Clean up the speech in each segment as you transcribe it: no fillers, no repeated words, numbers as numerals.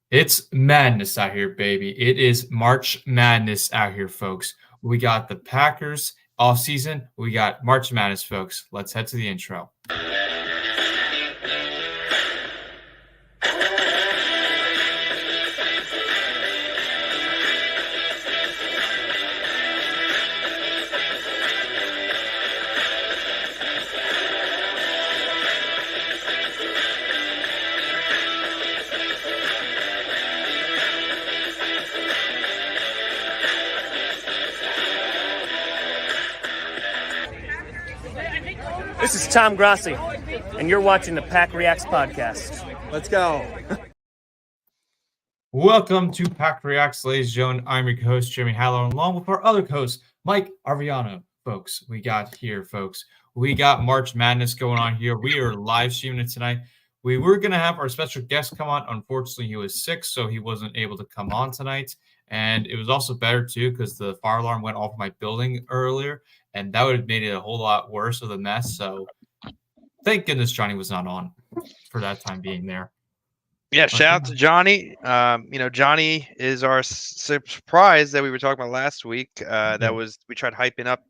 It's madness out here, baby. It is March Madness out here, folks. We got the Packers off season. We got March Madness, folks. Let's head to the intro. This is Tom Grossi, and you're watching the PackReacts podcast. Let's go. Welcome to PackReacts, ladies and gentlemen. I'm your host, Jeremy Hadler, along with our other host, Mike Arvonio. Folks, we got March Madness going on here. We are live streaming it tonight. We were going to have our special guest come on. Unfortunately, he was sick, so he wasn't able to come on tonight. And it was also better, too, because the fire alarm went off my building earlier, and that would have made it a whole lot worse of a mess. So thank goodness Johnny was not on for that time being there. Yeah, shout out to Johnny. Johnny is our surprise that we were talking about last week. We tried hyping up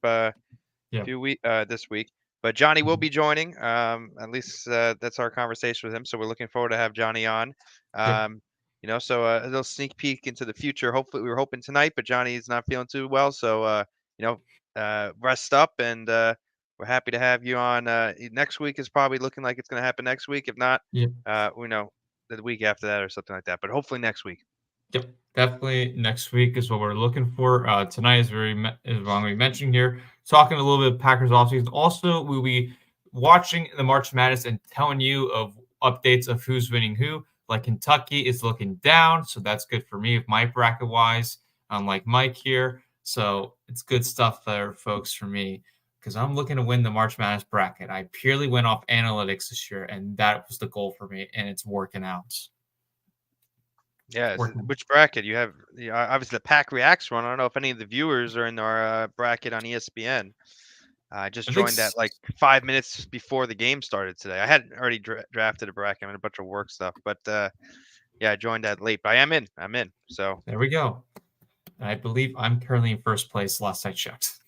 this week, but Johnny will be joining. At least that's our conversation with him. So we're looking forward to have Johnny on. So a little sneak peek into the future. Hopefully, we were hoping tonight, but Johnny's not feeling too well. So rest up, and we're happy to have you on. Next week is probably looking like it's going to happen next week. If not, we know the week after that or something like that. But hopefully next week. Yep, definitely next week is what we're looking for. Tonight is wrong we mentioned here. Talking a little bit of Packers offseason. Also, we'll be watching the March Madness and telling you of updates of who's winning who. Like Kentucky is looking down, so that's good for me with my bracket wise, unlike Mike here. So it's good stuff there, folks, for me, because I'm looking to win the March Madness bracket. I purely went off analytics this year, and that was the goal for me, and it's working out. Yeah, which bracket you have? Obviously the PackReacts one. I don't know if any of the viewers are in our bracket on ESPN. I just joined that like 5 minutes before the game started today. I had already drafted a bracket. I'm in a bunch of work stuff, but I joined that late. But I'm in. So there we go. I believe I'm currently in first place last I checked.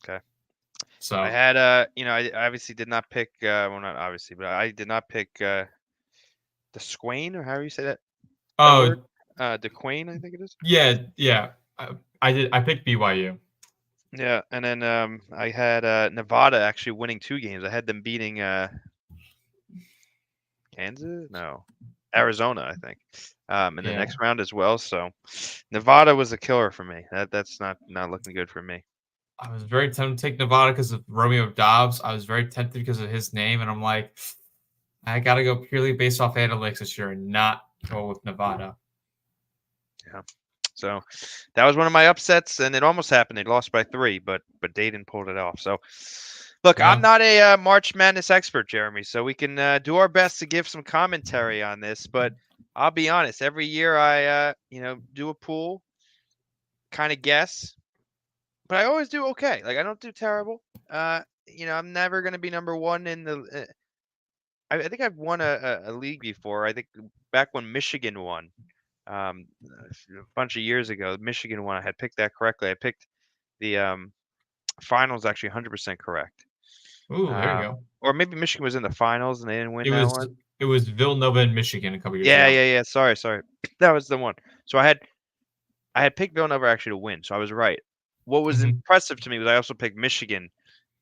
Okay. So I had I obviously did not pick well, not obviously, but I did not pick the Swain, or however you say that. DeQuain, I think it is. Yeah. I did. I picked BYU. Yeah, and then I had Nevada actually winning 2 games. I had them beating Arizona, I think, in the next round as well. So Nevada was a killer for me. That's not looking good for me. I was very tempted to take Nevada because of Romeo Dobbs. I was very tempted because of his name, and I'm like, I got to go purely based off analytics this year and not go with Nevada. Yeah. So that was one of my upsets, and it almost happened. They lost by 3, but Dayton pulled it off. So, look, I'm not a March Madness expert, Jeremy, so we can do our best to give some commentary on this. But I'll be honest, every year I do a pool, kind of guess, but I always do okay. Like, I don't do terrible. I'm never going to be number 1 in the I think I've won a league before. I think back when Michigan won. A bunch of years ago, Michigan won. I had picked that correctly. I picked the finals actually 100% correct. Ooh, there you go. Or maybe Michigan was in the finals and they didn't win that one. It was Villanova and Michigan a couple years ago. Yeah. Sorry. That was the one. So I had picked Villanova actually to win, so I was right. What was impressive to me was I also picked Michigan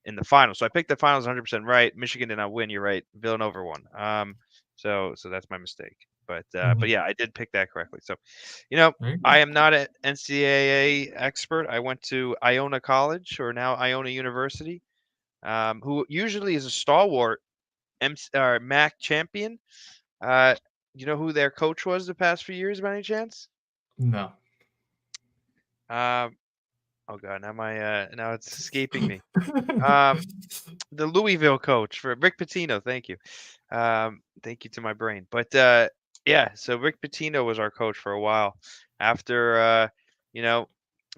in the finals. So I picked the finals 100% right. Michigan did not win. You're right. Villanova won. So that's my mistake. But yeah, I did pick that correctly. So, I am not an NCAA expert. I went to Iona College, or now Iona University, who usually is a stalwart MAC champion. You know who their coach was the past few years, by any chance? No. Oh God, now it's escaping me. The Louisville coach for Rick Pitino. Thank you. Thank you to my brain. But so Rick Pitino was our coach for a while. After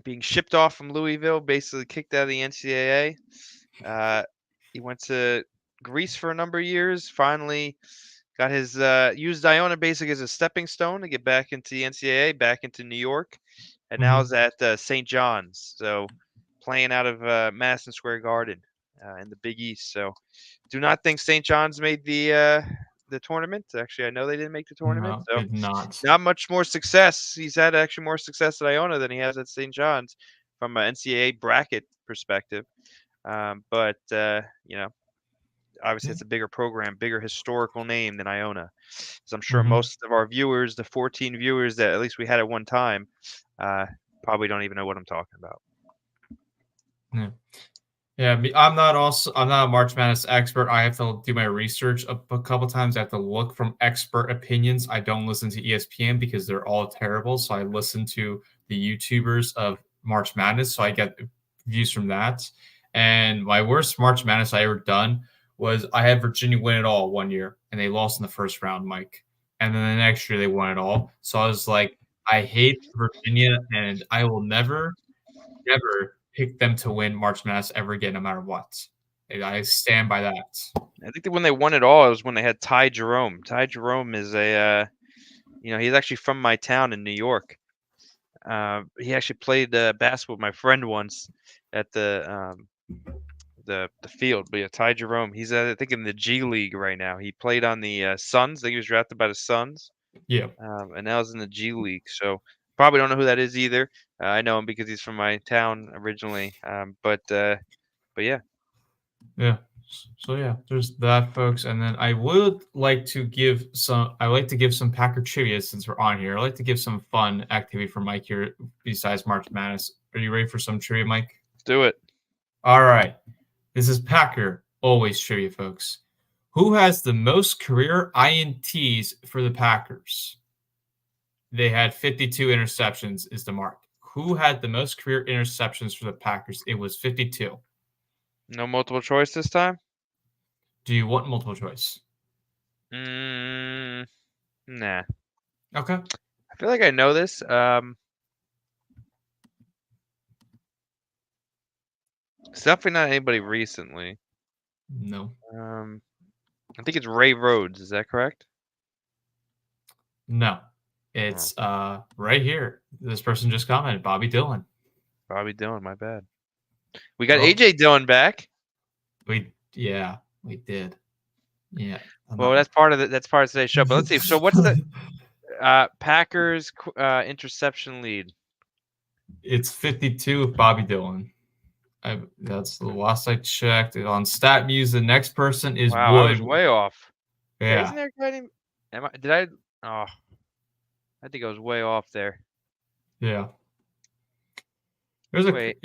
being shipped off from Louisville, basically kicked out of the NCAA. He went to Greece for a number of years. Finally got his used Iona basically as a stepping stone to get back into the NCAA, back into New York, and now is at St. John's. So playing out of Madison Square Garden in the Big East. So do not think St. John's made the tournament. Actually, I know they didn't make the tournament. No, So did not. not much more success. He's had actually more success at Iona than he has at St. John's from an NCAA bracket perspective. But obviously Yeah. it's a bigger program, bigger historical name than Iona. So I'm sure Mhm. most of our viewers, the 14 viewers that at least we had at one time, probably don't even know what I'm talking about. Yeah. Yeah, I'm not a March Madness expert. I have to do my research a couple times. I have to look from expert opinions. I don't listen to ESPN because they're all terrible. So I listen to the YouTubers of March Madness. So I get views from that. And my worst March Madness I ever done was I had Virginia win it all one year and they lost in the first round, Mike. And then the next year they won it all. So I was like, I hate Virginia and I will never pick them to win March Madness ever again, no matter what. I stand by that. I think that when they won it all, it was when they had Ty Jerome. Ty Jerome is he's actually from my town in New York. He actually played basketball with my friend once at the field. But yeah, Ty Jerome, he's I think in the G League right now. He played on the Suns. I think he was drafted by the Suns. Yeah. And now he's in the G League. So probably don't know who that is either. I know him because he's from my town originally. But yeah. Yeah. So yeah, there's that, folks. And then I would like to give some. I like to give some Packer trivia since we're on here. I like to give some fun activity for Mike here besides March Madness. Are you ready for some trivia, Mike? Let's do it. All right. This is Packer always trivia, folks. Who has the most career INTs for the Packers? They had 52 interceptions is the mark. Who had the most career interceptions for the Packers? It was 52. No multiple choice this time? Do you want multiple choice? Nah. Okay. I feel like I know this. It's definitely not anybody recently. No. I think it's Ray Rhodes. Is that correct? No. It's right here. This person just commented, Bobby Dillon. Bobby Dillon, my bad. We got Well, AJ Dillon back. we did. Yeah. Well, that's part of today's show. But let's see. So what's the Packers interception lead? It's 52 with Bobby Dillon. That's the last I checked. On StatMuse, the next person is Wow, Wood. I was way off. Yeah. Isn't there a guy named? I think I was way off there. Yeah. Wait.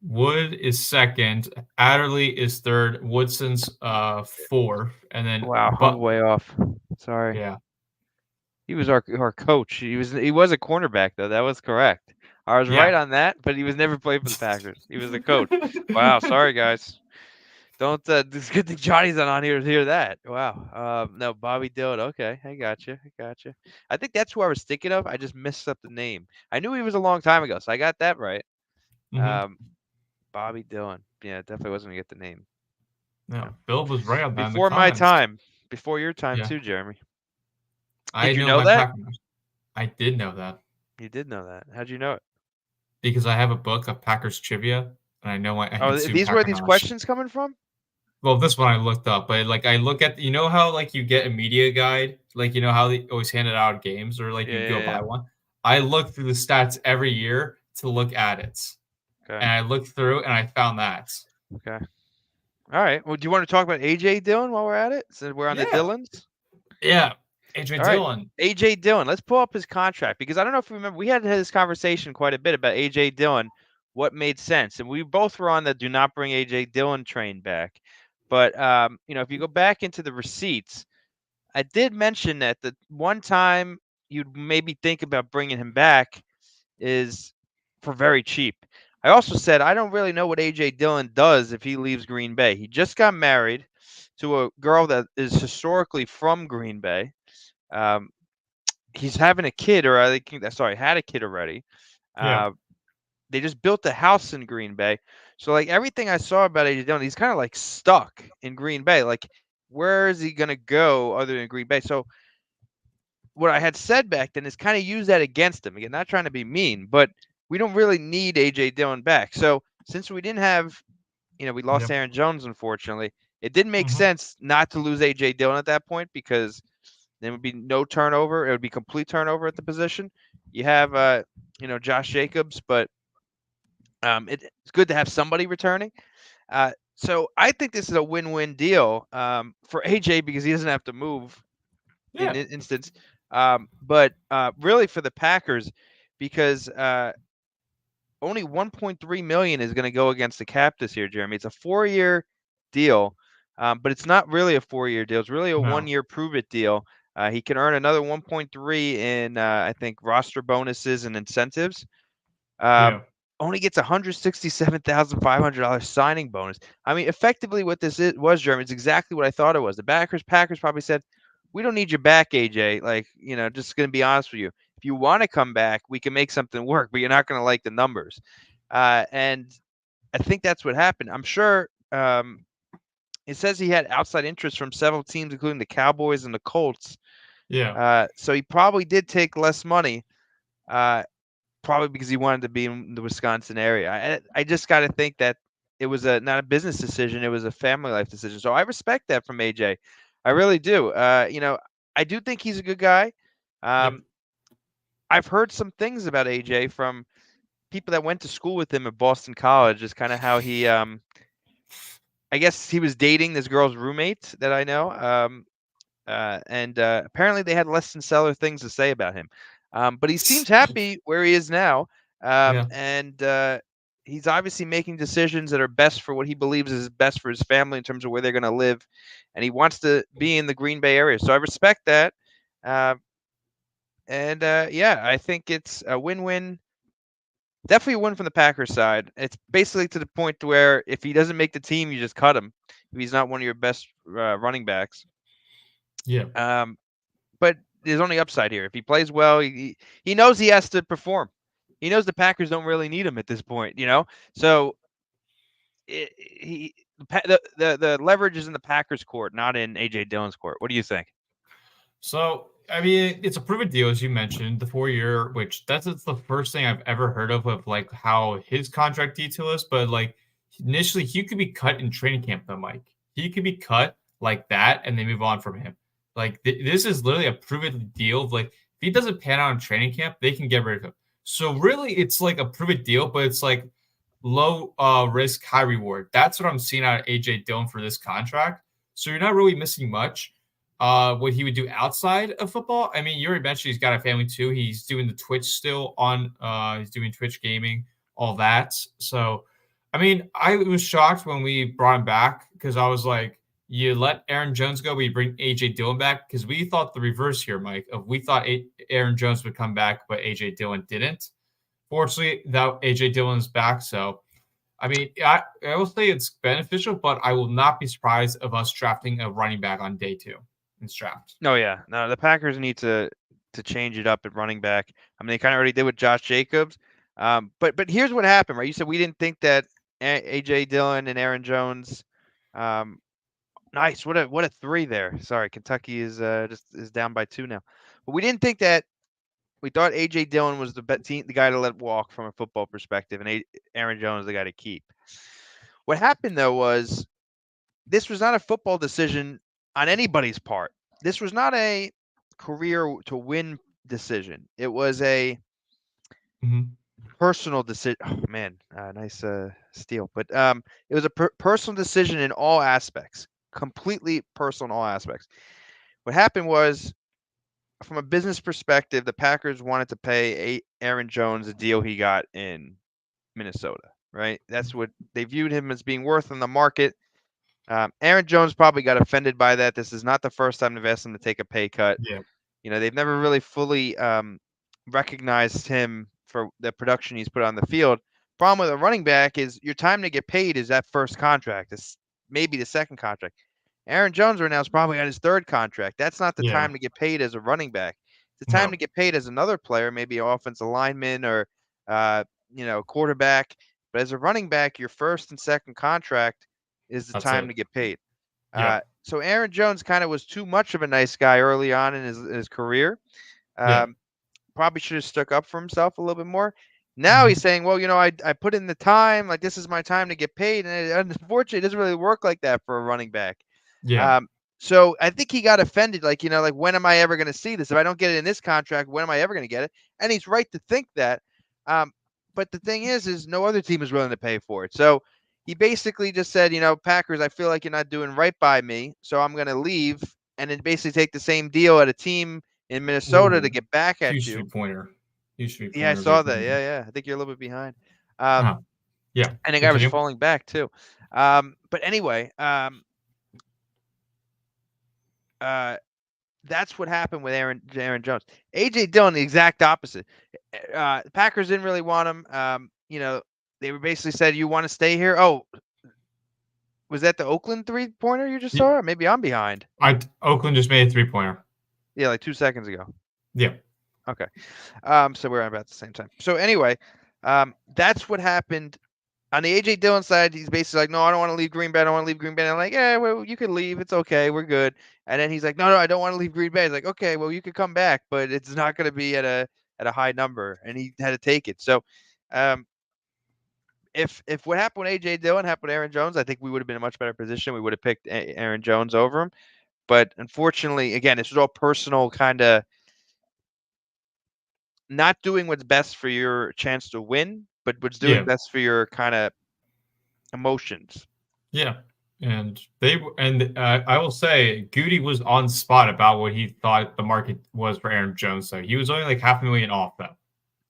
Wood is second. Adderley is third. Woodson's fourth, and then I'm way off. Sorry. Yeah. He was our coach. He was a cornerback though. That was correct. I was right on that, but he was never played for the Packers. He was the coach. Wow. Sorry guys. Don't. It's good that Johnny's not on here to hear that. Wow. No, Bobby Dillon. Okay, I got you. I think that's who I was thinking of. I just messed up the name. I knew he was a long time ago, so I got that right. Bobby Dillon. Yeah, definitely wasn't gonna get the name. No, Bill was right on that. Before my time. Before your time too, Jeremy. Did you know that? I did know that. You did know that. How'd you know it? Because I have a book of Packers trivia, and I know these where these questions coming from? Well, this one I looked up, but like I look at, how like you get a media guide, like how they always hand it out at games, or like you go buy one. I look through the stats every year to look at it, and I looked through and I found that. Okay. All right. Well, do you want to talk about AJ Dillon while we're at it? So we're on the Dillons. Yeah. AJ Dillon. AJ Dillon. Let's pull up his contract because I don't know if you remember. We had this conversation quite a bit about AJ Dillon, what made sense, and we both were on the do not bring AJ Dillon train back. But if you go back into the receipts, I did mention that the one time you'd maybe think about bringing him back is for very cheap. I also said I don't really know what AJ Dillon does if he leaves Green Bay. He just got married to a girl that is historically from Green Bay. He's having a kid, or I think had a kid already. They just built a house in Green Bay. So like everything I saw about AJ Dillon, he's kind of like stuck in Green Bay. Like where is he going to go other than Green Bay? So what I had said back then is kind of use that against him. Again, not trying to be mean, but we don't really need A.J. Dillon back. So since we didn't have, we lost Yep. Aaron Jones, unfortunately, it didn't make Mhm. sense not to lose A.J. Dillon at that point because there would be no turnover. It would be complete turnover at the position. You have, Josh Jacobs, but it's good to have somebody returning. So I think this is a win-win deal for AJ because he doesn't have to move in Yeah. this instance, but really for the Packers because only 1.3 million is going to go against the cap this year, Jeremy. It's a 4-year deal, but it's not really a 4-year deal. It's really a No. 1-year prove-it deal. He can earn another 1.3 in I think roster bonuses and incentives. Yeah. Only gets $167,500 signing bonus. I mean, effectively, what this was, Jeremy, is exactly what I thought it was. The Packers probably said, "We don't need you back, AJ. Like, just going to be honest with you. If you want to come back, we can make something work, but you're not going to like the numbers." And I think that's what happened. I'm sure. It says he had outside interest from several teams, including the Cowboys and the Colts. Yeah. So he probably did take less money. Probably because he wanted to be in the Wisconsin area. I just got to think that it was not a business decision; it was a family life decision. So I respect that from AJ. I really do. I do think he's a good guy. Yep. Um, I've heard some things about AJ from people that went to school with him at Boston College. Just kind of how he, I guess he was dating this girl's roommate that I know. And apparently they had less than stellar things to say about him. But he seems happy where he is now, Yeah. and he's obviously making decisions that are best for what he believes is best for his family in terms of where they're going to live, and he wants to be in the Green Bay area. So I respect that, uh, and yeah, I think it's a win-win. Definitely a win from the Packers side. It's basically to the point to where if he doesn't make the team, you just cut him. If he's not one of your best running backs. Yeah. Um, but there's only upside here. If he plays well, he knows he has to perform. He knows the Packers don't really need him at this point, So the leverage is in the Packers' court, not in AJ Dillon's court. What do you think? So, I mean, it's a proven deal, as you mentioned, the 4-year, which it's the first thing I've ever heard of like how his contract detail is. But like initially, he could be cut in training camp, though, Mike. He could be cut like that, and they move on from him. Like this is literally a proven deal. Of, like if he doesn't pan out in training camp, they can get rid of him. So really, it's like a proven deal, but it's like low risk, high reward. That's what I'm seeing out of AJ Dillon for this contract. So you're not really missing much what he would do outside of football. I mean, you already mentioned he's got a family too. He's doing the Twitch still on he's doing Twitch gaming, all that. So I mean, I was shocked when we brought him back because I was like, you let Aaron Jones go, but you bring AJ Dillon back because we thought the reverse here, Mike. Of we thought Aaron Jones would come back, but AJ Dillon didn't. Fortunately, that AJ Dillon's back. So I mean, I will say it's beneficial, but I will not be surprised of us drafting a running back on day 2 in draft. Oh yeah, no, the Packers need to change it up at running back. I mean, they kind of already did with Josh Jacobs. But here's what happened, right? You said we didn't think that AJ Dillon and Aaron Jones. Nice, what a 3 there. Sorry, Kentucky is down by 2 now. But we didn't think that. We thought AJ Dillon was the guy to let walk from a football perspective, and Aaron Jones the guy to keep. What happened though was this was not a football decision on anybody's part. This was not a career to win decision. It was a Mhm. personal decision. Oh man, nice steal. But it was a personal decision in all aspects, completely personal in all aspects. What happened was, from a business perspective, the Packers wanted to pay Aaron Jones the deal he got in Minnesota. Right, that's what they viewed him as being worth in the market. Aaron Jones probably got offended by that. This is not the first time they've asked him to take a pay cut. Yeah. They've never really fully recognized him for the production he's put on the field. Problem with a running back is your time to get paid is that first contract. It's maybe the second contract. Aaron Jones right now is probably on his third contract. That's not the Yeah. time to get paid as a running back. It's the time to No. get paid as another player, maybe an offensive lineman or quarterback. But as a running back, your first and second contract is the That's time it. to get paid. Yep. so Aaron Jones kind of was too much of a nice guy early on in his career. Yeah. Probably should have stuck up for himself a little bit more. Now he's saying, well, I put in the time, like this is my time to get paid. And unfortunately, it doesn't really work like that for a running back. Yeah. So I think he got offended, like, like when am I ever going to see this? If I don't get it in this contract, when am I ever going to get it? And he's right to think that. But the thing is no other team is willing to pay for it. So he basically just said, Packers, I feel like you're not doing right by me, so I'm going to leave and then basically take the same deal at a team in Minnesota to Ooh, get back at huge you. three-pointer. Huge Yeah, I three-pointer. saw Big that. pointer. Yeah. I think you're a little bit behind. Uh-huh. Yeah. And the guy was Continue. falling back too. But anyway, that's what happened with Aaron Jones. AJ Dillon, the exact opposite. The Packers didn't really want him. They were basically said, "You want to stay here?" Oh, was that the Oakland 3-pointer you just saw? Or maybe I'm behind. Oakland just made a 3-pointer. Yeah, like 2 seconds ago. Yeah. Okay. So we're at about the same time. So anyway, that's what happened. On the AJ Dillon side, he's basically like, no, I don't want to leave Green Bay. I don't want to leave Green Bay. And I'm like, yeah, well, you can leave. It's okay. We're good. And then he's like, no, I don't want to leave Green Bay. He's like, okay, well, you could come back, but it's not going to be at a high number. And he had to take it. So, if what happened with AJ Dillon happened with Aaron Jones, I think we would have been in a much better position. We would have picked Aaron Jones over him. But unfortunately, again, this was all personal, kind of not doing what's best for your chance to win, but what's doing best for your kind of emotions. Yeah. And I will say Goody was on spot about what he thought the market was for Aaron Jones. So he was only like $500,000 off though.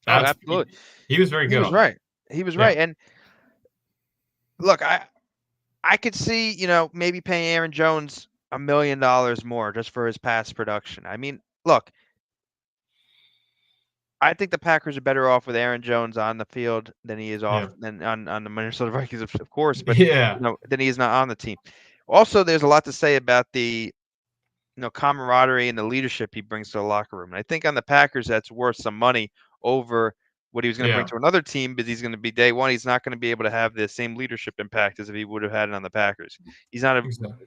That's absolutely. He was very good. He was right. He was right. And look, I could see, maybe paying Aaron Jones $1 million more just for his past production. I mean, look, I think the Packers are better off with Aaron Jones on the field than he is than on the Minnesota Vikings, of course, but than he is not on the team. Also, there's a lot to say about the camaraderie and the leadership he brings to the locker room. And I think on the Packers, that's worth some money over what he was going to bring to another team, because he's going to be day one. He's not going to be able to have the same leadership impact as if he would have had it on the Packers. He's not a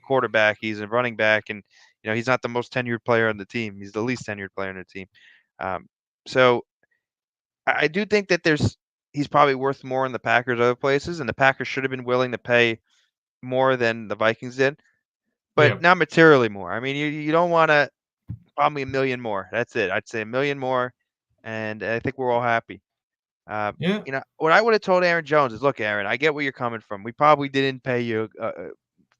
quarterback. He's a running back. And, he's not the most tenured player on the team. He's the least tenured player on the team. So I do think that he's probably worth more in the Packers other places, and the Packers should have been willing to pay more than the Vikings did, but not materially more. I mean, you don't want to probably $1 million more. That's it. I'd say $1 million more, and I think we're all happy. What I would have told Aaron Jones is, look, Aaron, I get where you're coming from. We probably didn't pay you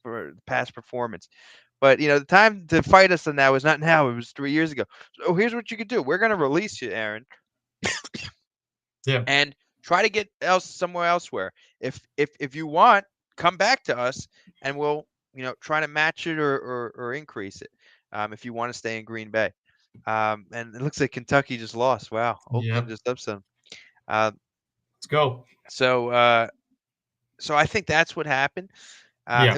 for past performance. But, the time to fight us on that was not now. It was 3 years ago. So here's what you could do. We're going to release you, Aaron. And try to get somewhere elsewhere. If you want, come back to us and we'll, try to match it or increase it. If you want to stay in Green Bay. And it looks like Kentucky just lost. Wow. Oakland just upset them. Let's go. So I think that's what happened.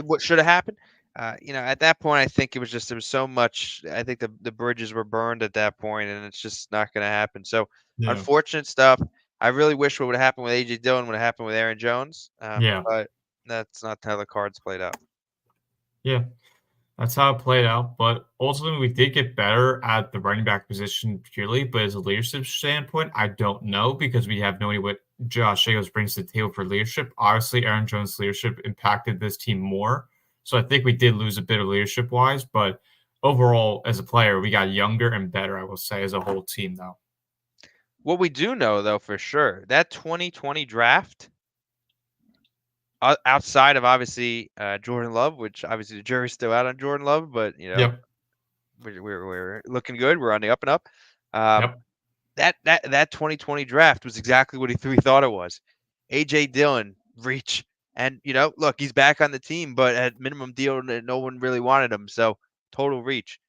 What should have happened. At that point, I think there was so much. I think the bridges were burned at that point, and it's just not going to happen. So unfortunate stuff. I really wish what would have happened with AJ Dillon would have happened with Aaron Jones. But that's not how the cards played out. Yeah, that's how it played out. But ultimately, we did get better at the running back position purely. But as a leadership standpoint, I don't know, because we have no idea what Josh Jacobs brings to the table for leadership. Obviously, Aaron Jones' leadership impacted this team more. So I think we did lose a bit of leadership-wise. But overall, as a player, we got younger and better, I will say, as a whole team, though. What we do know, though, for sure, that 2020 draft, outside of obviously Jordan Love, which obviously the jury's still out on Jordan Love, but we're looking good. We're on the up and up. That 2020 draft was exactly what we thought it was. AJ Dillon, reach, and look, he's back on the team, but at minimum deal, no one really wanted him, so total reach.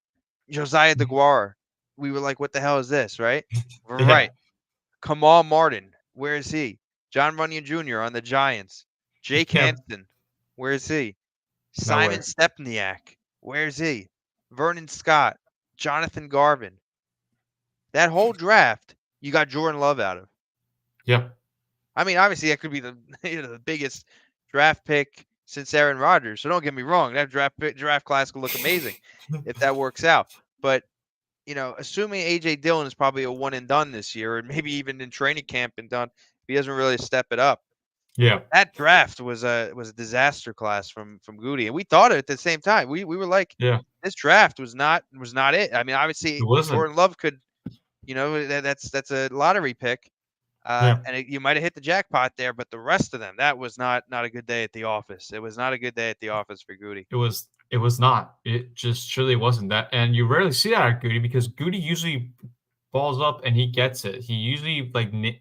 Josiah DeGuara, we were like, what the hell is this, right? Right. Kamal Martin, where is he? John Runyon Jr. on the Giants. Jake Hansen, where is he? Simon Stepniak, where is he? Vernon Scott, Jonathan Garvin. That whole draft, you got Jordan Love out of. Yeah. I mean, obviously, that could be the biggest draft pick since Aaron Rodgers. So don't get me wrong, that draft class could look amazing if that works out. But assuming AJ Dillon is probably a one and done this year, and maybe even in training camp and done, if he doesn't really step it up. Yeah, that draft was a disaster class from Goody, and we thought it at the same time. We were like, yeah, this draft was not it. I mean, obviously it wasn't. Jordan Love could, that's a lottery pick, Yeah. and you might have hit the jackpot there, but the rest of them, that was not a good day at the office. It was not a good day at the office for Goody. It was not. It just truly wasn't that. And you rarely see that at Goody because Goody usually balls up and he gets it. He usually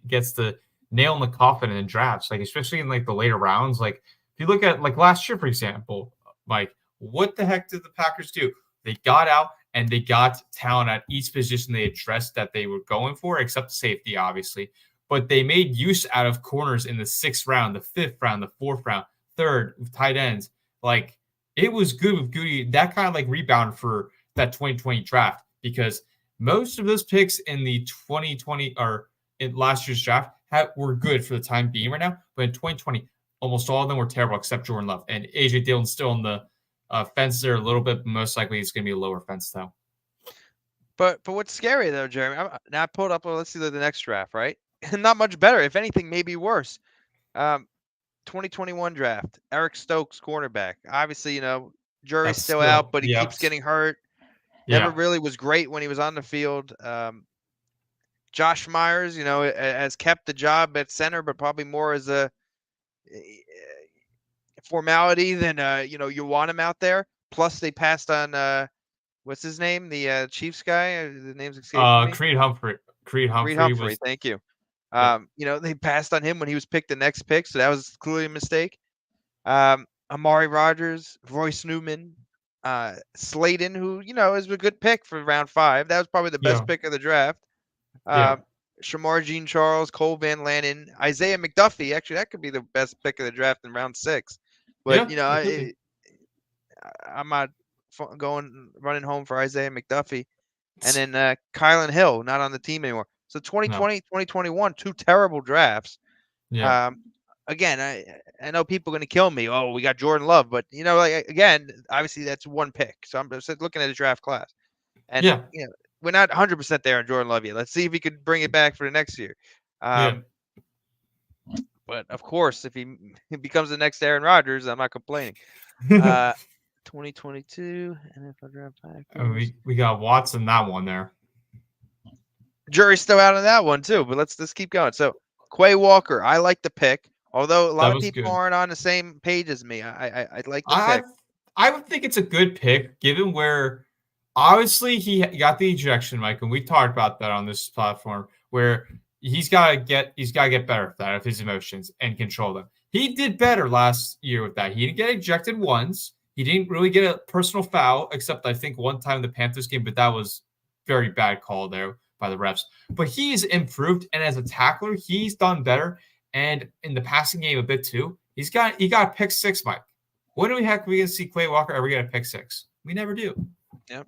gets the nail in the coffin in drafts, like especially in like the later rounds. Like if you look at like last year, for example, Mike, what the heck did the Packers do? They got out and they got talent at each position they addressed that they were going for, except safety, obviously. But they made use out of corners in the 6th round, the 5th round, the 4th round, 3rd, with tight ends. Like it was good with Goody. That kind of like rebound for that 2020 draft because most of those picks in the 2020 or in last year's draft were good for the time being right now. But in 2020, almost all of them were terrible except Jordan Love. And AJ Dillon's still on the fence there a little bit. But most likely it's going to be a lower fence though. But what's scary though, Jeremy? Now I pulled up. Well, let's see the next draft, right? Not much better. If anything, maybe worse. 2021 draft. Eric Stokes, cornerback. Obviously, jury's still out, but he keeps getting hurt. Never really was great when he was on the field. Josh Myers, has kept the job at center, but probably more as a formality than you want him out there. Plus, they passed on what's his name, the Chiefs guy. The name's escaping me. Creed Humphrey. Was, thank you. They passed on him when he was picked the next pick, so that was clearly a mistake. Amari Rodgers, Royce Newman, Slayton, who is a good pick for round 5. That was probably the best pick of the draft. Shamar Jean Charles, Cole Van Lannon, Isaiah McDuffie. Actually, that could be the best pick of the draft in round 6. But I'm not running home for Isaiah McDuffie, and then Kylan Hill not on the team anymore. So 2020, 2021, 2 terrible drafts. Yeah. Again, I know people are going to kill me. Oh, we got Jordan Love, but again, obviously that's one pick. So I'm just looking at the draft class, and we're not 100% there on Jordan Love yet. Let's see if he could bring it back for the next year. But of course, if he becomes the next Aaron Rodgers, I'm not complaining. 2022 NFL draft pack. We got Watson that one there. Jury's still out on that one too, but let's keep going. So Quay Walker, I like the pick, although a lot of people aren't on the same page as me. I like the pick. I would think it's a good pick, given where obviously he got the ejection, Mike, and we talked about that on this platform, where he's got to get better at that, of his emotions and control them. He did better last year with that. He didn't get ejected once. He didn't really get a personal foul, except I think one time in the Panthers game, but that was very bad call there by the refs. But he's improved, and as a tackler, he's done better. And in the passing game a bit too. He got a pick 6, Mike. When do we heck we gonna see Quay Walker ever get a pick 6? We never do. Yep.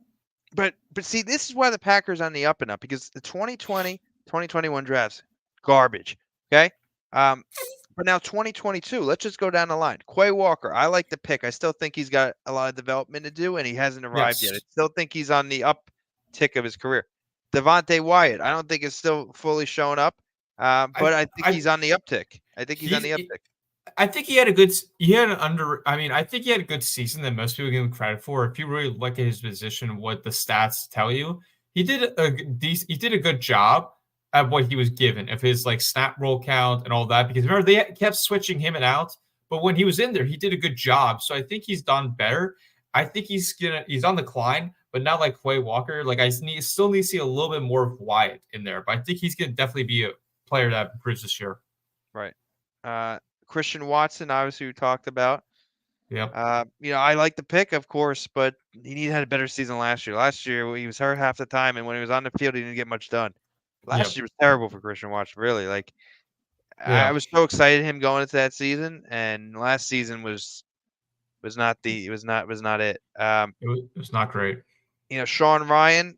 But see, this is why the Packers on the up and up, because the 2020, 2021 drafts, garbage. Okay. But now 2022, let's just go down the line. Quay Walker, I like the pick. I still think he's got a lot of development to do, and he hasn't arrived yet. I still think he's on the uptick of his career. Devontae Wyatt, I don't think is still fully shown up, but I think he's on the uptick. I think he's on the uptick. I think he had a good season that most people give him credit for. If you really look at his position, what the stats tell you, he did a good job at what he was given, of his like snap roll count and all that. Because remember, they kept switching him and out, but when he was in there, he did a good job. So I think he's done better. I think he's on the climb, but not like Quay Walker. Like still need to see a little bit more of Wyatt in there, but I think he's gonna definitely be a player that improves this year. Right. Christian Watson, obviously, we talked about. Yeah. I like the pick, of course, but he had a better season last year. Last year, he was hurt half the time, and when he was on the field, he didn't get much done. Last year was terrible for Christian Watson, really. I was so excited him going into that season, and last season was not it. It was not great. Sean Ryan,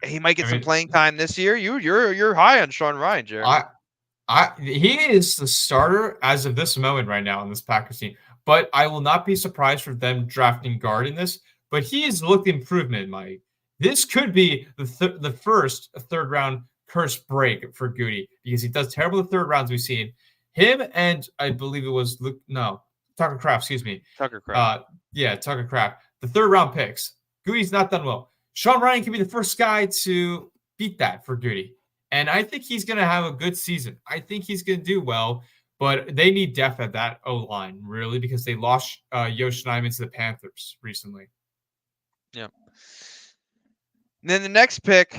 he might get some playing time this year. You're high on Sean Ryan, Jeremy. He is the starter as of this moment right now in this Packers team. but I will not be surprised for them drafting guard in this. But he has looked improvement, Mike. This could be the first third round curse break for Goody because he does terrible in the third rounds we've seen. Him and I believe it was Tucker Kraft, excuse me. Tucker Kraft. Tucker Kraft. The third round picks. Goody's not done well. Sean Ryan can be the first guy to beat that for Goody. And I think he's going to have a good season. I think he's going to do well, but they need depth at that O-line, really, because they lost Yosh Nijman to the Panthers recently. Yeah. And then the next pick,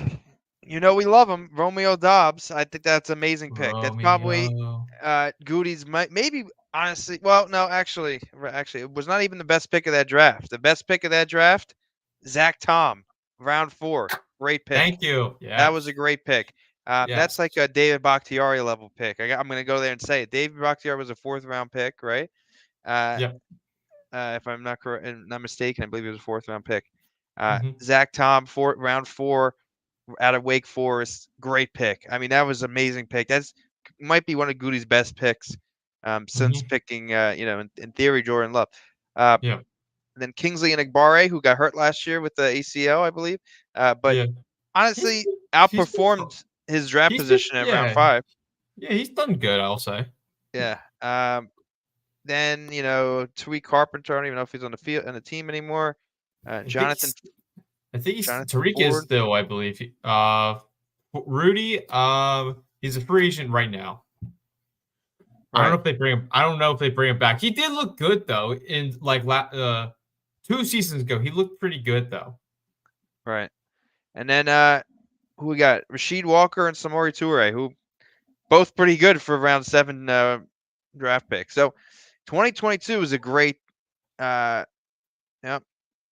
we love him, Romeo Doubs. I think that's an amazing pick. That's probably Goody's maybe honestly. Well, no, actually, it was not even the best pick of that draft. The best pick of that draft, Zach Tom, round 4. Great pick. Thank you. Yeah, that was a great pick. That's like a David Bakhtiari level pick. I'm going to go there and say it. David Bakhtiari was a 4th round pick, right? If I'm not correct, not mistaken, I believe it was a 4th round pick. Zach Tom, round 4, out of Wake Forest, great pick. I mean, that was an amazing pick. That's might be one of Goody's best picks since picking, in theory, Jordan Love. Then Kingsley Enagbare, who got hurt last year with the ACL, I believe, but honestly outperformed his draft position at round 5. Yeah, he's done good, I'll say. Yeah. Then Tariq Carpenter. I don't even know if he's on the field and the team anymore. Jonathan. I think Tariq is still, I believe. Rudy. He's a free agent right now. Right. I don't know if they bring him back. He did look good though. In like 2 seasons ago, he looked pretty good though. Right. And then who we got? Rasheed Walker and Samori Toure, who both pretty good for round 7 draft pick. So 2022 is a great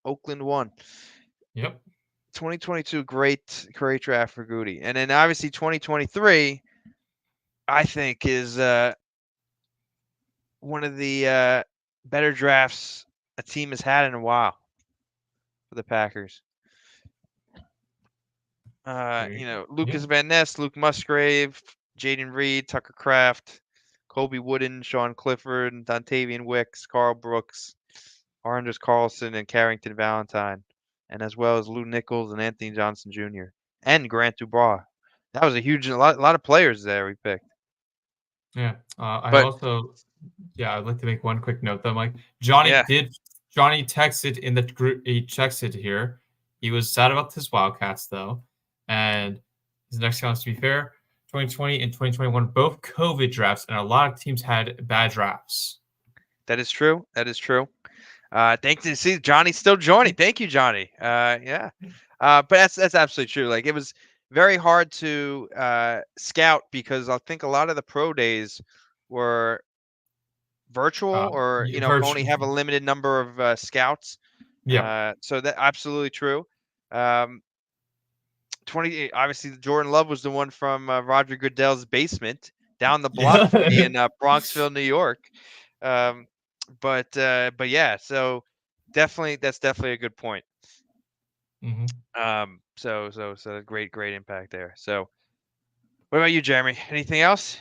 Oakland won. Yep. 2022 great draft for Goody. And then obviously 2023 I think is one of the better drafts a team has had in a while for the Packers. Lucas Van Ness, Luke Musgrave, Jaden Reed, Tucker Kraft, Kobe Wooden, Sean Clifford, Dontavian Wicks, Carl Brooks, Anders Carlson, and Carrington Valentine, and as well as Lou Nichols and Anthony Johnson Jr. and Grant Dubois. That was a lot of players there we picked. Yeah. I'd like to make one quick note though, Mike. Johnny texted in the group. He texted here. He was sad about his Wildcats though, and his next comments, to be fair, 2020 and 2021 both COVID drafts, and a lot of teams had bad drafts. That is true. Thanks to see Johnny's still joining. Thank you, Johnny. But that's absolutely true. Like, it was very hard to scout because I think a lot of the pro days were virtual or only have a limited number of scouts. So that absolutely true. Obviously Jordan Love was the one from Roger Goodell's basement down the block from me in Bronxville, New York. But yeah, so that's definitely a good point. So great impact there. So what about you, Jeremy? Anything else?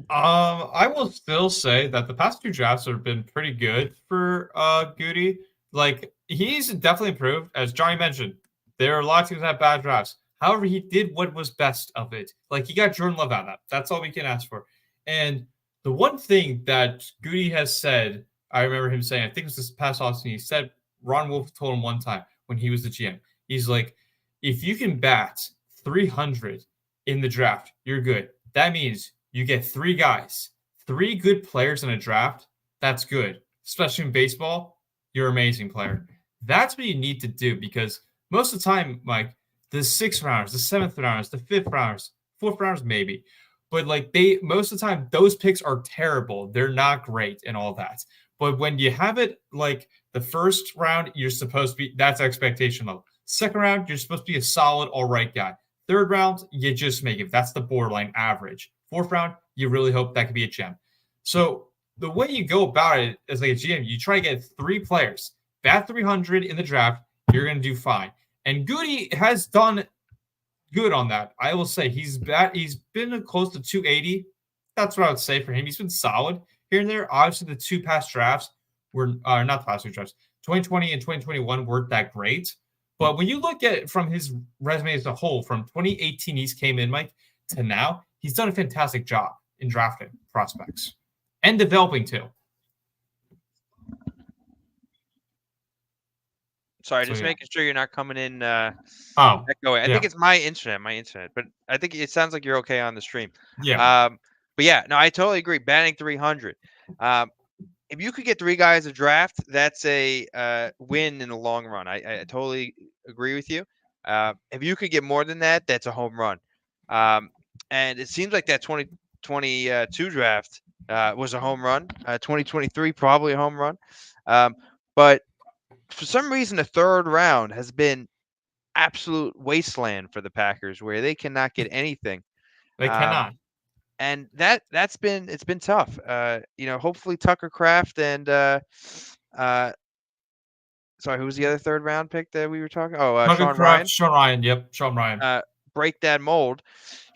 I will still say that the past 2 drafts have been pretty good for Goody. Like, he's definitely improved, as Johnny mentioned. There are a lot of teams that have bad drafts. However, he did what was best of it. Like, he got Jordan Love out of that. That's all we can ask for. And the one thing that Goody has said, I remember him saying, I think it was this past offseason, he said, Ron Wolf told him one time when he was the GM, he's like, if you can bat 300 in the draft, you're good. That means you get 3 guys, 3 good players in a draft. That's good. Especially in baseball, you're an amazing player. That's what you need to do, because most of the time, Mike, the 6th rounders, the 7th rounders, the 5th rounders, 4th rounders, maybe. But like most of the time, those picks are terrible. They're not great and all that. But when you have it like the 1st round, you're supposed to be, that's expectation level. 2nd round, you're supposed to be a solid, all right guy. 3rd round, you just make it. That's the borderline average. 4th round, you really hope that could be a gem. So the way you go about it as like a GM, you try to get 3 players, bat 300 in the draft, you're going to do fine. And Goody has done good on that. I will say he's been close to 280. That's what I would say for him. He's been solid here and there. Obviously, the 2 past drafts were not the last two drafts. 2020 and 2021 weren't that great. But when you look at it from his resume as a whole, from 2018 he's came in, Mike, to now, he's done a fantastic job in drafting prospects and developing too. Sorry, just making sure you're not coming in. Echoing. I think it's my internet, but I think it sounds like you're okay on the stream. Yeah. But yeah, no, I totally agree. Batting 300. If you could get 3 guys a draft, that's a win in the long run. I totally agree with you. If you could get more than that, that's a home run. And it seems like that 2022 draft was a home run. 2023 probably a home run. But for some reason, the 3rd round has been absolute wasteland for the Packers, where they cannot get anything. They cannot. And it's been tough. Hopefully Tucker Kraft and sorry, who was the other 3rd round pick that we were talking? Oh, Sean Ryan. Sean Ryan. Yep, Sean Ryan. Break that mold.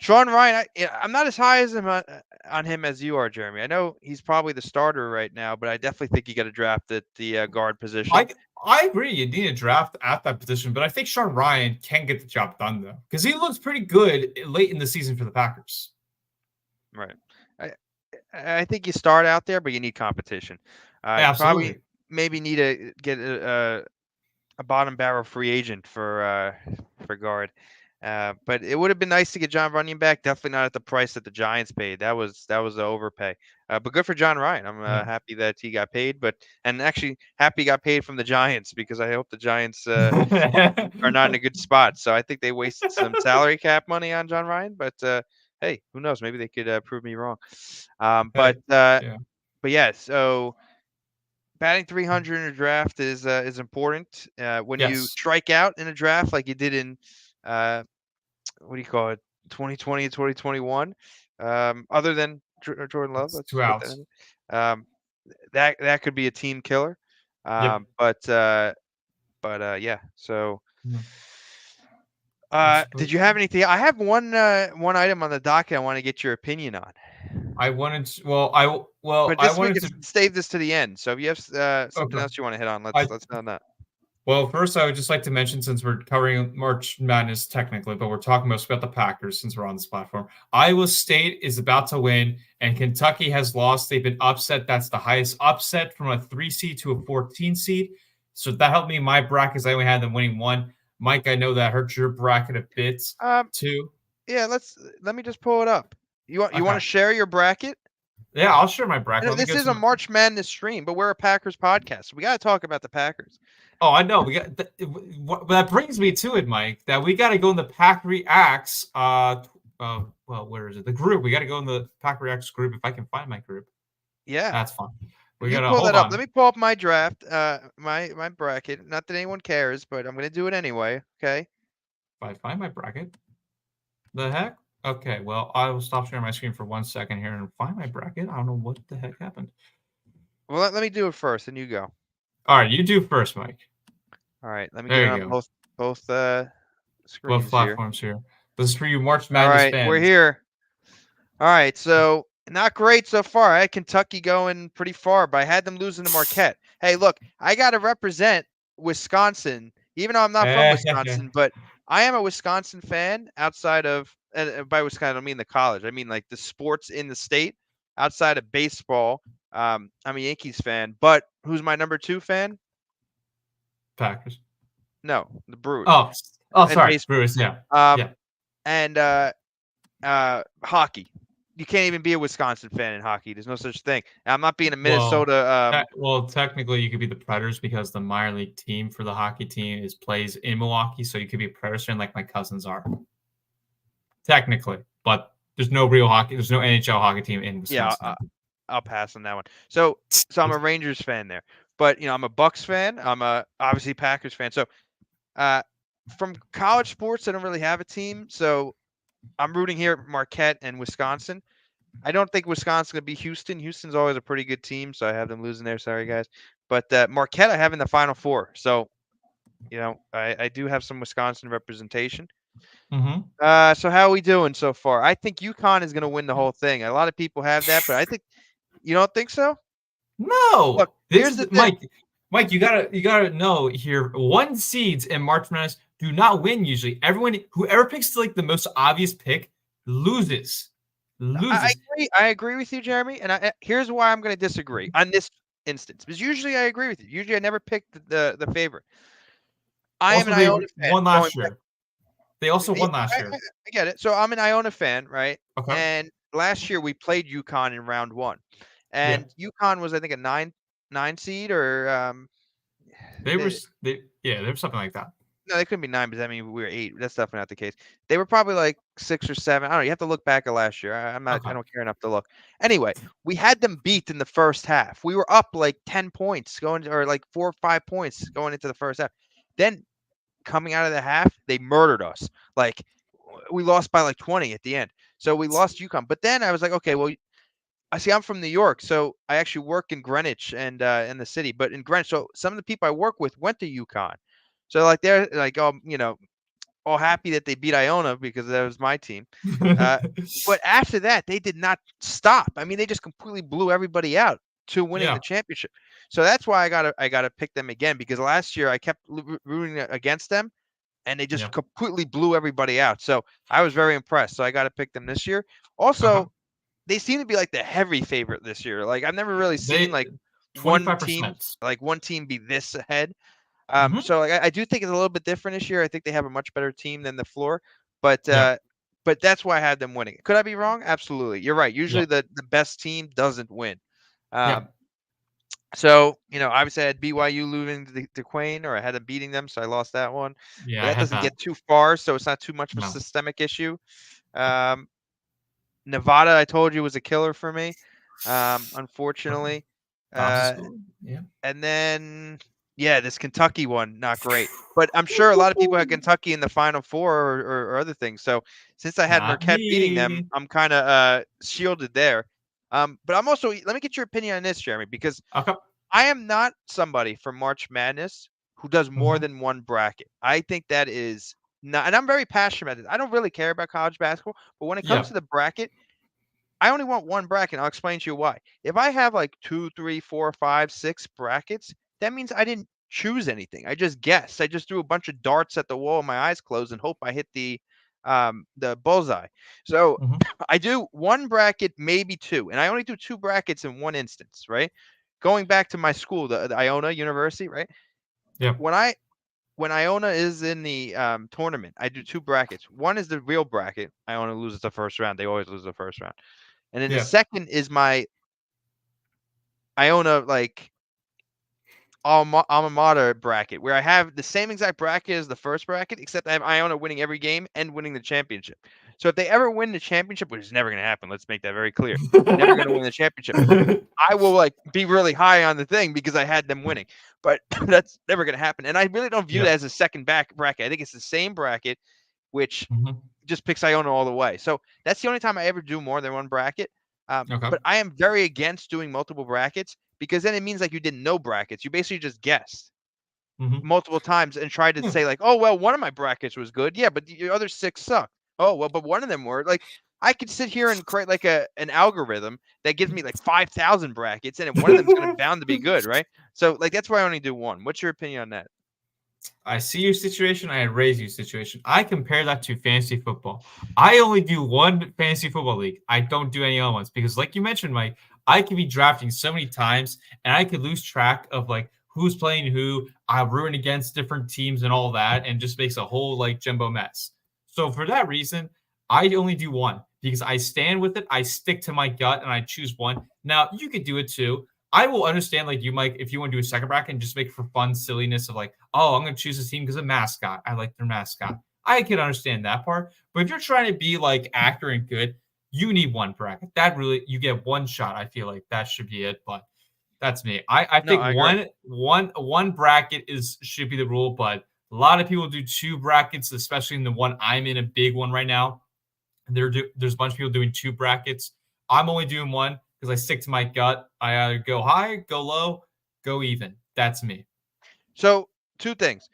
Sean Ryan, I'm not as high as on him as you are, Jeremy. I know he's probably the starter right now, but I definitely think you got to draft at the guard position. I agree. You need a draft at that position, but I think Sean Ryan can get the job done though, because he looks pretty good late in the season for the Packers. Right. I think you start out there, but you need competition. Absolutely. Probably maybe need to get a bottom barrel free agent for guard. But it would have been nice to get John Runyon back. Definitely not at the price that the Giants paid. That was the overpay. But good for John Ryan. I'm happy that he got paid. And actually happy he got paid from the Giants, because I hope the Giants are not in a good spot. So I think they wasted some salary cap money on John Ryan. But hey, who knows? Maybe they could prove me wrong. But yeah. So batting 300 in a draft is important. When you strike out in a draft like you did in what do you call it, 2020 and 2021, other than Jordan Love, that's 2 outs. That could be a team killer. But yeah. So did you have anything? I have one item on the docket I want to get your opinion on. To save this to the end. So if you have something else you want to hit on, let's hit on that. Well, first, I would just like to mention, since we're covering March Madness technically, but we're talking most about the Packers since we're on this platform, Iowa State is about to win, and Kentucky has lost. They've been upset. That's the highest upset from a 3 seed to a 14 seed. So that helped me in my brackets. I only had them winning 1. Mike, I know that hurt your bracket a bit too. Yeah, let me just pull it up. You want to share your bracket? Yeah, I'll share my bracket. This is a March Madness stream, but we're a Packers podcast. So we got to talk about the Packers. Oh, I know. We got that brings me to it, Mike. That we got to go in the PackReacts. Well, where is it? The group. We got to go in the PackReacts group if I can find my group. Yeah, that's fine. We got to pull that up. Let me pull up my draft. My bracket. Not that anyone cares, but I'm going to do it anyway. Okay. If I find my bracket, the heck. Okay. Well, I will stop sharing my screen for 1 second here and find my bracket. I don't know what the heck happened. Well, let me do it first, and you go. All right, you do first, Mike. All right, let me get on both screens, both platforms here. This is for you, March Madness fans. We're here. All right, so not great so far. I had Kentucky going pretty far, but I had them losing to Marquette. Hey, look, I got to represent Wisconsin, even though I'm not from Wisconsin, but I am a Wisconsin fan outside of, by Wisconsin, I don't mean the college. I mean like the sports in the state outside of baseball. I'm a Yankees fan, but who's my number 2 fan? Packers. No, the Brewers. Oh, sorry, Brewers. Yeah. And hockey. You can't even be a Wisconsin fan in hockey. There's no such thing. I'm not being a Minnesota. Well, technically, you could be the Predators because the minor league team for the hockey team plays in Milwaukee, so you could be a Predators fan like my cousins are. Technically, but there's no real hockey. There's no NHL hockey team in Wisconsin. Yeah, I'll pass on that one. So I'm a Rangers fan there, but I'm a Bucks fan. I'm a obviously Packers fan. So from college sports, I don't really have a team. So I'm rooting here at Marquette and Wisconsin. I don't think Wisconsin's gonna be Houston. Houston's always a pretty good team, so I have them losing there. Sorry, guys. But Marquette, I have in the Final Four. So I do have some Wisconsin representation. Mm-hmm. So how are we doing so far? I think UConn is going to win the whole thing. A lot of people have that, but I think you don't think so. No, Look, this here's is the thing. Mike. Mike, you gotta know here. 1 seeds in March Madness do not win usually. Whoever picks like the most obvious pick loses. I Loses. agree. I agree with you, Jeremy. And here's why I'm going to disagree on this instance. Because usually I agree with you. Usually I never pick the favorite. I am Also, an they Iona fan. won Going last back, year. They also yeah, won last year. I get it. So I'm an Iona fan, right? Okay. And last year we played UConn in round 1, Yeah. and UConn was I think a nine seed or They were. the, They were something like that. no, they couldn't be 9 because I mean we were 8. That's definitely not the case. They were probably like 6 or 7. I don't know. You have to look back at last year. I'm not. Okay. I don't care enough to look. Anyway, we had them beat in the first half. We were up like 10 points going, or like 4 or 5 points going into the first half. Then coming out of the half, they murdered us. Like we lost by like 20 at the end. So we lost UConn. But then I was like, okay, well, I see I'm from New York, so I actually work in Greenwich and in the city. But in Greenwich, so some of the people I work with went to UConn. So like they're like, all happy that they beat Iona because that was my team. But after that, they did not stop. I mean, they just completely blew everybody out to winning Yeah. the championship. So that's why I gotta pick them again, because last year I kept rooting against them, and they just Yeah. completely blew everybody out. So I was very impressed. So I got to pick them this year. Also, Uh-huh. they seem to be like the heavy favorite this year. Like I've never really seen They like one team 25%. be this ahead. Mhm. So like, I do think it's a little bit different this year. I think they have a much better team than the floor, but Yeah. but that's why I had them winning. Could I be wrong? Absolutely, you're right. Yeah. Usually the best team doesn't win. Yeah. So obviously I had BYU losing to Queen, or I had them beating them, so I lost that one. Yeah. But I that had doesn't that. get too far, so it's not too much of a No. systemic issue. Um, Nevada, I told you, was a killer for me, Okay. unfortunately. Thompson Uh, School. Yeah. and then, yeah, this Kentucky one, not great. But I'm sure a lot of people had Kentucky in the Final Four or other things. So since I had Not Marquette beating them, me. I'm kind of shielded there. But I'm also, let me get your opinion on this, Jeremy, because Okay. I am not somebody for March Madness who does more Mhm. than one bracket. I think that is not, and I'm very passionate about it. I don't really care about college basketball, but when it comes Yeah. to the bracket, I only want one bracket. I'll explain to you why. If I have like 2, 3, 4, 5, 6 brackets, that means I didn't choose anything. I just guessed. I just threw a bunch of darts at the wall with my eyes closed and hope I hit the bullseye. So Mhm. I do one bracket, maybe 2, and I only do 2 brackets in one instance, right? Going back to my school, the Iona University, right? Yeah. When Iona is in the tournament, I do 2 brackets. One is the real bracket. Iona loses the first round. They always lose the first round. And then the Yeah. second is my Iona like alma mater bracket, where I have the same exact bracket as the first bracket, except I have Iona winning every game and winning the championship. So if they ever win the championship, which is never going to happen, let's make that very clear, never going to win the championship, I will like be really high on the thing because I had them winning. But that's never going to happen. And I really don't view Yeah. that as a second back bracket. I think it's the same bracket, which Mhm. just picks Iona all the way. So that's the only time I ever do more than one bracket. Okay. But I am very against doing multiple brackets, because then it means like you didn't know brackets. You basically just guessed Mhm. multiple times and tried to Yeah. say like, oh well, one of my brackets was good. Yeah, but the other 6 suck. Oh well, but one of them were like. I could sit here and create like an algorithm that gives me like 5,000 brackets, and one of them is going to bound to be good, right? So like that's why I only do one. What's your opinion on that? I see your situation. I raise your situation. I compare that to fantasy football. I only do one fantasy football league. I don't do any other ones because, like you mentioned, Mike, I could be drafting so many times and I could lose track of like who's playing who. I ruin against different teams and all that, and just makes a whole like jumbo mess. So for that reason, I only do one because I stand with it. I stick to my gut and I choose one. Now you could do it too. I will understand, like you, Mike, if you want to do a second bracket and just make it for fun silliness of like, oh, I'm going to choose this team because of mascot. I like their mascot. I can understand that part. But if you're trying to be like accurate and good, you need one bracket. That really, you get one shot. I feel like that should be it. But that's me. I No, think I agree. one bracket should be the rule. But a lot of people do 2 brackets, especially in the one I'm in, a big one right now. There's a bunch of people doing 2 brackets. I'm only doing one because I stick to my gut. I either go high, go low, go even. That's me. So 2 things.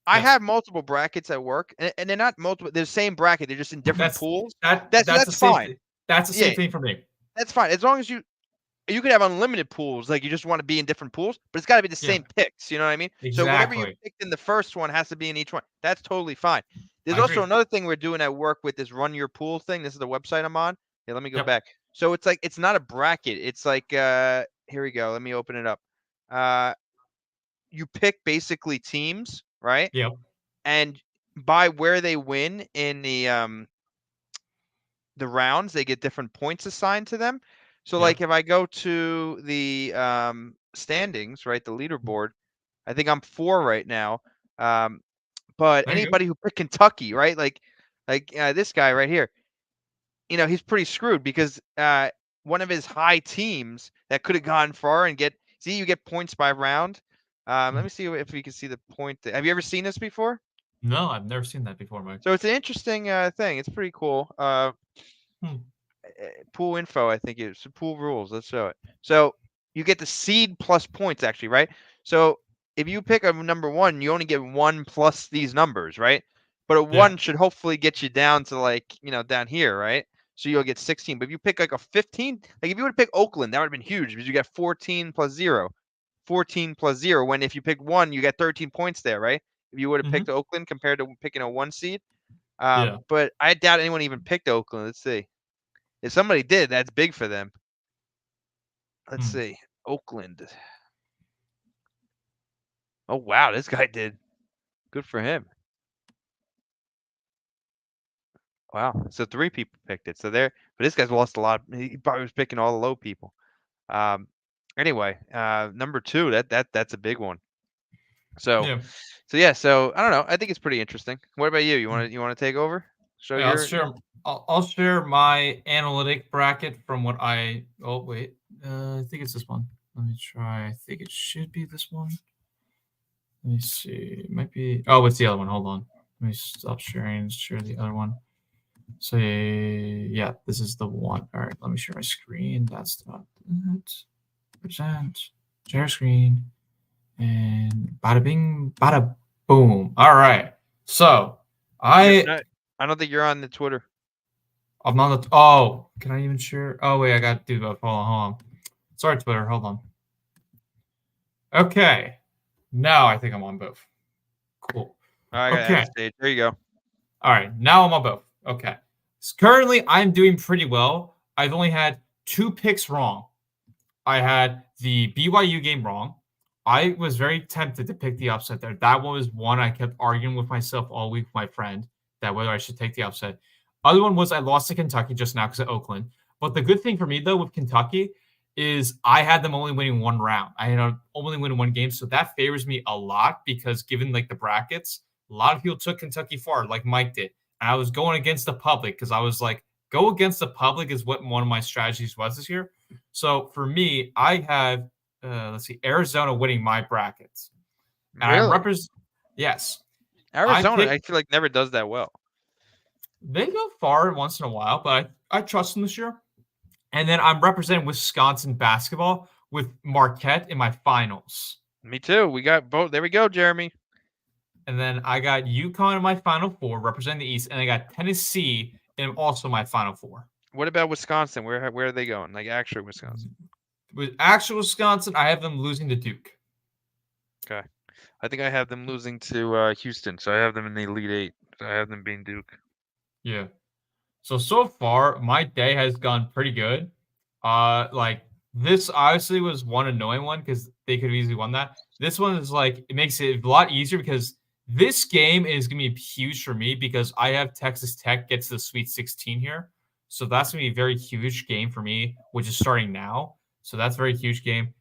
I Yes. have multiple brackets at work, and they're not multiple. They're the same bracket. They're just in different That's pools. that That's that's the that's same fine. thing. That's the Yeah, same thing for me. that's fine. As long as you you could have unlimited pools, like you just want to be in different pools, but it's got to be the Yeah, same picks. You know what I mean? So whatever you exactly. picked in the first one has to be in each one. That's totally fine. There's I also agree. another thing we're doing at work with this run your pool thing. This is the website I'm on. Yeah, let me go Yep. back. So it's like it's not a bracket. It's like here we go. Let me open it up. You pick basically teams, right? Yep. And by where they win in the rounds, they get different points assigned to them. So like Yep. if I go to the standings, right, the leaderboard, I think I'm 4 right now. But There you go. anybody who picked Kentucky, right, like this guy right here, he's pretty screwed because one of his high teams that could have gone far and you get points by round. Let me see if we can see the point. Have you ever seen this before? No, I've never seen that before, Mike. So it's an interesting thing. It's pretty cool. Hmm. Pool info, I think it's pool rules. Let's show it. So you get the seed plus points, actually, right? So if you pick a number 1, you only get 1 plus these numbers, right? But a Yeah. 1 should hopefully get you down to like, down here, right? So you'll get 16. But if you pick like a 15, like if you would have picked Oakland, that would have been huge because you get 14 plus 0. 14 plus 0. When if you pick 1, you get 13 points there, right? If you would have picked Hmm. Oakland compared to picking a 1 seed. Yeah. But I doubt anyone even picked Oakland. Let's see. If somebody did, that's big for them. Let's Hmm. see. Oakland. Oh, wow. This guy did. Good for him. Wow. So 3 people picked it. So but this guy's lost a lot. He probably was picking all the low people. Um, anyway, number 2, that's a big one. So, Yeah. yeah. So I don't know. I think it's pretty interesting. What about you? You want to take over? Show Yeah, your. I'll share my analytic bracket from what I. Oh wait, I think it's this one. Let me try. I think it should be this one. Let me see. It might be. Oh, it's the other one. Hold on. Let me stop sharing and share the other one. So yeah, this is the one. All right, let me share my screen. That's not it. Present. Share screen. And bada bing, bada boom. All right. So No, I don't think you're on the Twitter. I'm on the. Oh, can I even share? Oh wait, I got to do both. Hold on. Sorry, Twitter. Hold on. Okay. Now I think I'm on both. Cool. I got to add Okay. stage. There you go. All right. Now I'm on both. Okay. So currently, I'm doing pretty well. I've only had 2 picks wrong. I had the BYU game wrong. I was very tempted to pick the upset there. That one was one I kept arguing with myself all week with my friend that whether I should take the upset. Other one was I lost to Kentucky just now because of Oakland. But the good thing for me though with Kentucky is I had them only winning 1 round. I had them only winning 1 game, so that favors me a lot because given like the brackets, a lot of people took Kentucky far, like Mike did. And I was going against the public because I was like, go against the public is what one of my strategies was this year. So for me, I have let's see, Arizona winning my brackets, and I'm Really? Yes, Arizona, I feel like never does that well. They go far once in a while, but I trust them this year. And then I'm representing Wisconsin basketball with Marquette in my finals. Me too. We got both. There we go, Jeremy. And then I got UConn in my Final Four, representing the East, and I got Tennessee in also my Final Four. What about Wisconsin? Where are they going? Like actual Wisconsin? With actual Wisconsin, I have them losing to Duke. Okay. I think I have them losing to Houston, so I have them in the Elite 8. So I have them being Duke. Yeah. So far, my day has gone pretty good. Like this obviously was one annoying one because they could have easily won that. This one is like it makes it a lot easier because this game is gonna be huge for me because I have Texas Tech gets to the Sweet 16 here. So that's gonna be a very huge game for me, which is starting now. So that's a very huge game.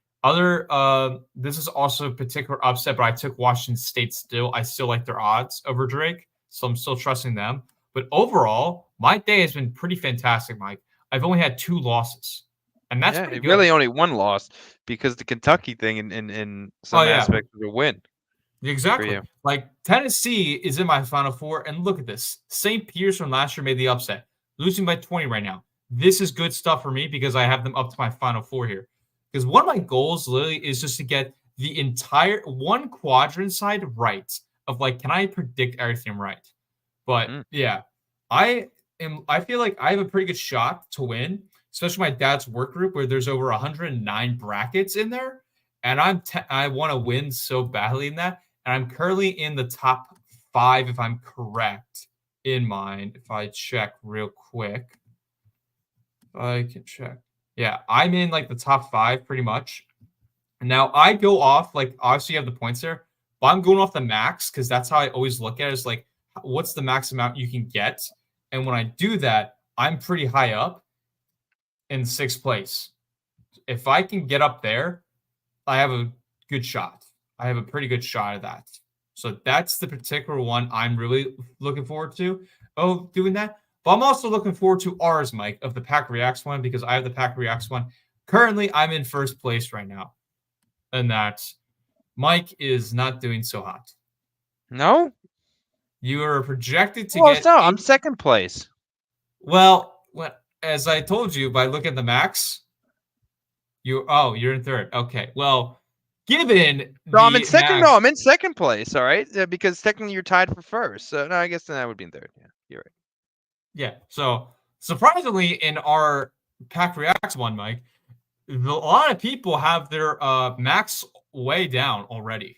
This is also a particular upset, but I took Washington State still. I still like their odds over Drake, so I'm still trusting them. But overall, my day has been pretty fantastic, Mike. I've only had 2 losses, and that's pretty good. Really only 1 loss because the Kentucky thing in some aspects was a win. Exactly. Like Tennessee is in my Final Four, and look at this. St. Peter's from last year made the upset, losing by 20 right now. This is good stuff for me because I have them up to my Final Four here. Because one of my goals literally is just to get the entire 1 quadrant side right of like, can I predict everything right? But yeah, I feel like I have a pretty good shot to win. especially my dad's work group where there's over 109 brackets in there, and I want to win so badly in that, and I'm currently in the top 5 if I'm correct in mine. If I check real quick, I can check. Yeah, I'm in like the top 5 pretty much. Now I go off like obviously you have the points there, but I'm going off the max because that's how I always look at it. Is like what's the max amount you can get, and when I do that, I'm pretty high up in 6th place. If I can get up there, I have a good shot. I have a pretty good shot at that. So that's the particular one I'm really looking forward to. Oh, doing that. But I'm also looking forward to ours, Mike, of the PackReacts one because I have the PackReacts one. Currently, I'm in 1st place right now. And that Mike is not doing so hot. No? You are projected to Well, get. no, I'm 2nd place. Well, as I told you, by looking at the max, you're in 3rd. Okay. Well, given No, I'm in 2nd. max, No, I'm in 2nd place. All right, because technically you're tied for 1st. So no, I guess then I would be in 3rd. Yeah, you're right. Yeah. So surprisingly, in our PackReacts one, Mike, a lot of people have their max way down already.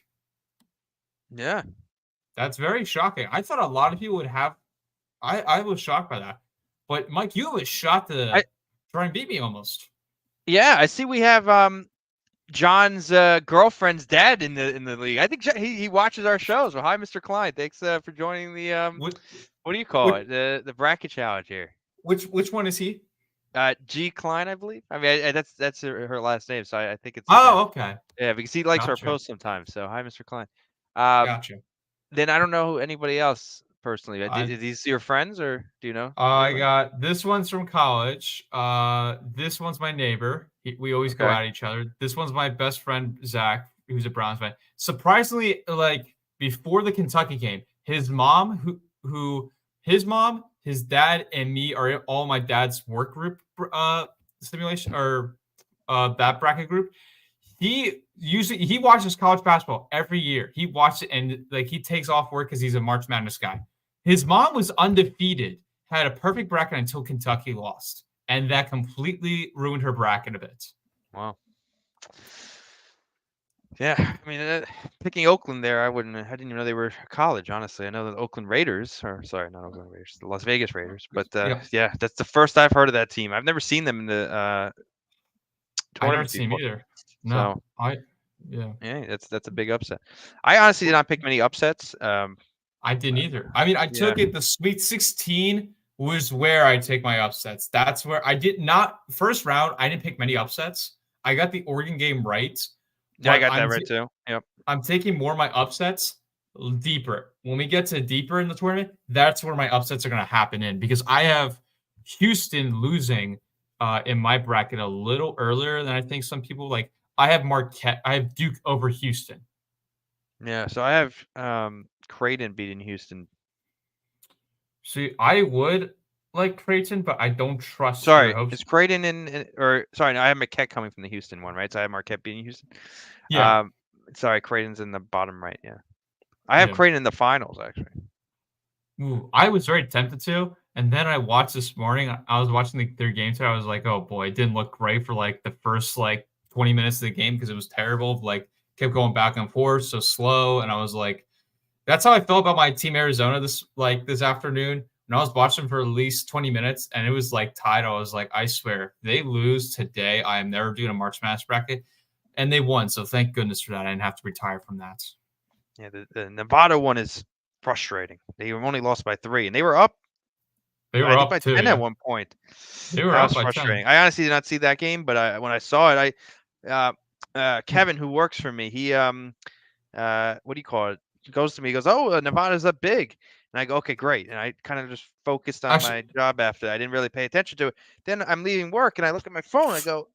Yeah. That's very shocking. I thought a lot of people would have. I was shocked by that. But Mike, you have a shot to try and beat me almost. Yeah, I see. We have John's girlfriend's dad in the league. I think he watches our shows. Well, hi, Mr. Klein. Thanks for joining the what do you call it? The bracket challenge here. Which one is he? G Klein, I believe. I mean, that's her last name, so I think it's. Okay. Yeah, because he likes Gotcha. our posts sometimes. So hi, Mr. Klein. Gotcha. Then I don't know anybody else personally. Are these your friends, or do you know? I got this one's from college. This one's my neighbor. We always go at each other. This one's my best friend Zach, who's a Browns fan. Surprisingly, like before the Kentucky game, his mom, his dad, and me are all my dad's work group simulation or that bracket group. He watches college basketball every year. He watches it and like he takes off work because he's a March Madness guy. His mom was undefeated, had a perfect bracket until Kentucky lost, and that completely ruined her bracket a bit. Wow. Yeah, I mean, picking Oakland there, I didn't even know they were college. Honestly, I know the Oakland Raiders, or sorry, not Oakland Raiders, the Las Vegas Raiders. But yeah, that's the first I've heard of that team. I've never seen them in the tournament. I've never seen them either. No, so, yeah, that's a big upset. I honestly did not pick many upsets. I didn't either. I mean, I took it. The Sweet 16 was where I take my upsets. That's where I did not. First round, I didn't pick many upsets. I got the Oregon game right. Yeah, I got that right too. Yep. I'm taking more of my upsets deeper. When we get to deeper in the tournament, that's where my upsets are going to happen in because I have Houston losing in my bracket a little earlier than I think some people like. I have Marquette. I have Duke over Houston. Yeah, so I have Creighton beating Houston. See, I would like Creighton, but I don't trust. Sorry, is Creighton sorry, I have Marquette coming from the Houston one, right? So I have Marquette beating Houston. Yeah. Sorry, Creighton's in the bottom right. Yeah, I have Creighton in the finals actually. Ooh, I was very tempted to, and then I watched this morning. I was watching their game today. I was like, oh boy, it didn't look great for like the first 20 minutes of the game because it was terrible. Like kept going back and forth, so slow, and I was like, that's how I felt about my team Arizona this afternoon. And I was watching for at least 20 minutes, and it was tied. I was like, I swear, if they lose today, I am never doing a March Madness bracket. And they won, so thank goodness for that. I didn't have to retire from that. Yeah, the Nevada one is frustrating. They only lost by 3, and they were up. They were up by too, 10 at one point. They were up by frustrating. 10. I honestly did not see that game, but when I saw it, Kevin, who works for me, he what do you call it? He goes to me, he goes, "Oh, Nevada's up big." And I go, "Okay, great." And I kind of just focused on my job after that. I didn't really pay attention to it. Then I'm leaving work and I look at my phone and I go,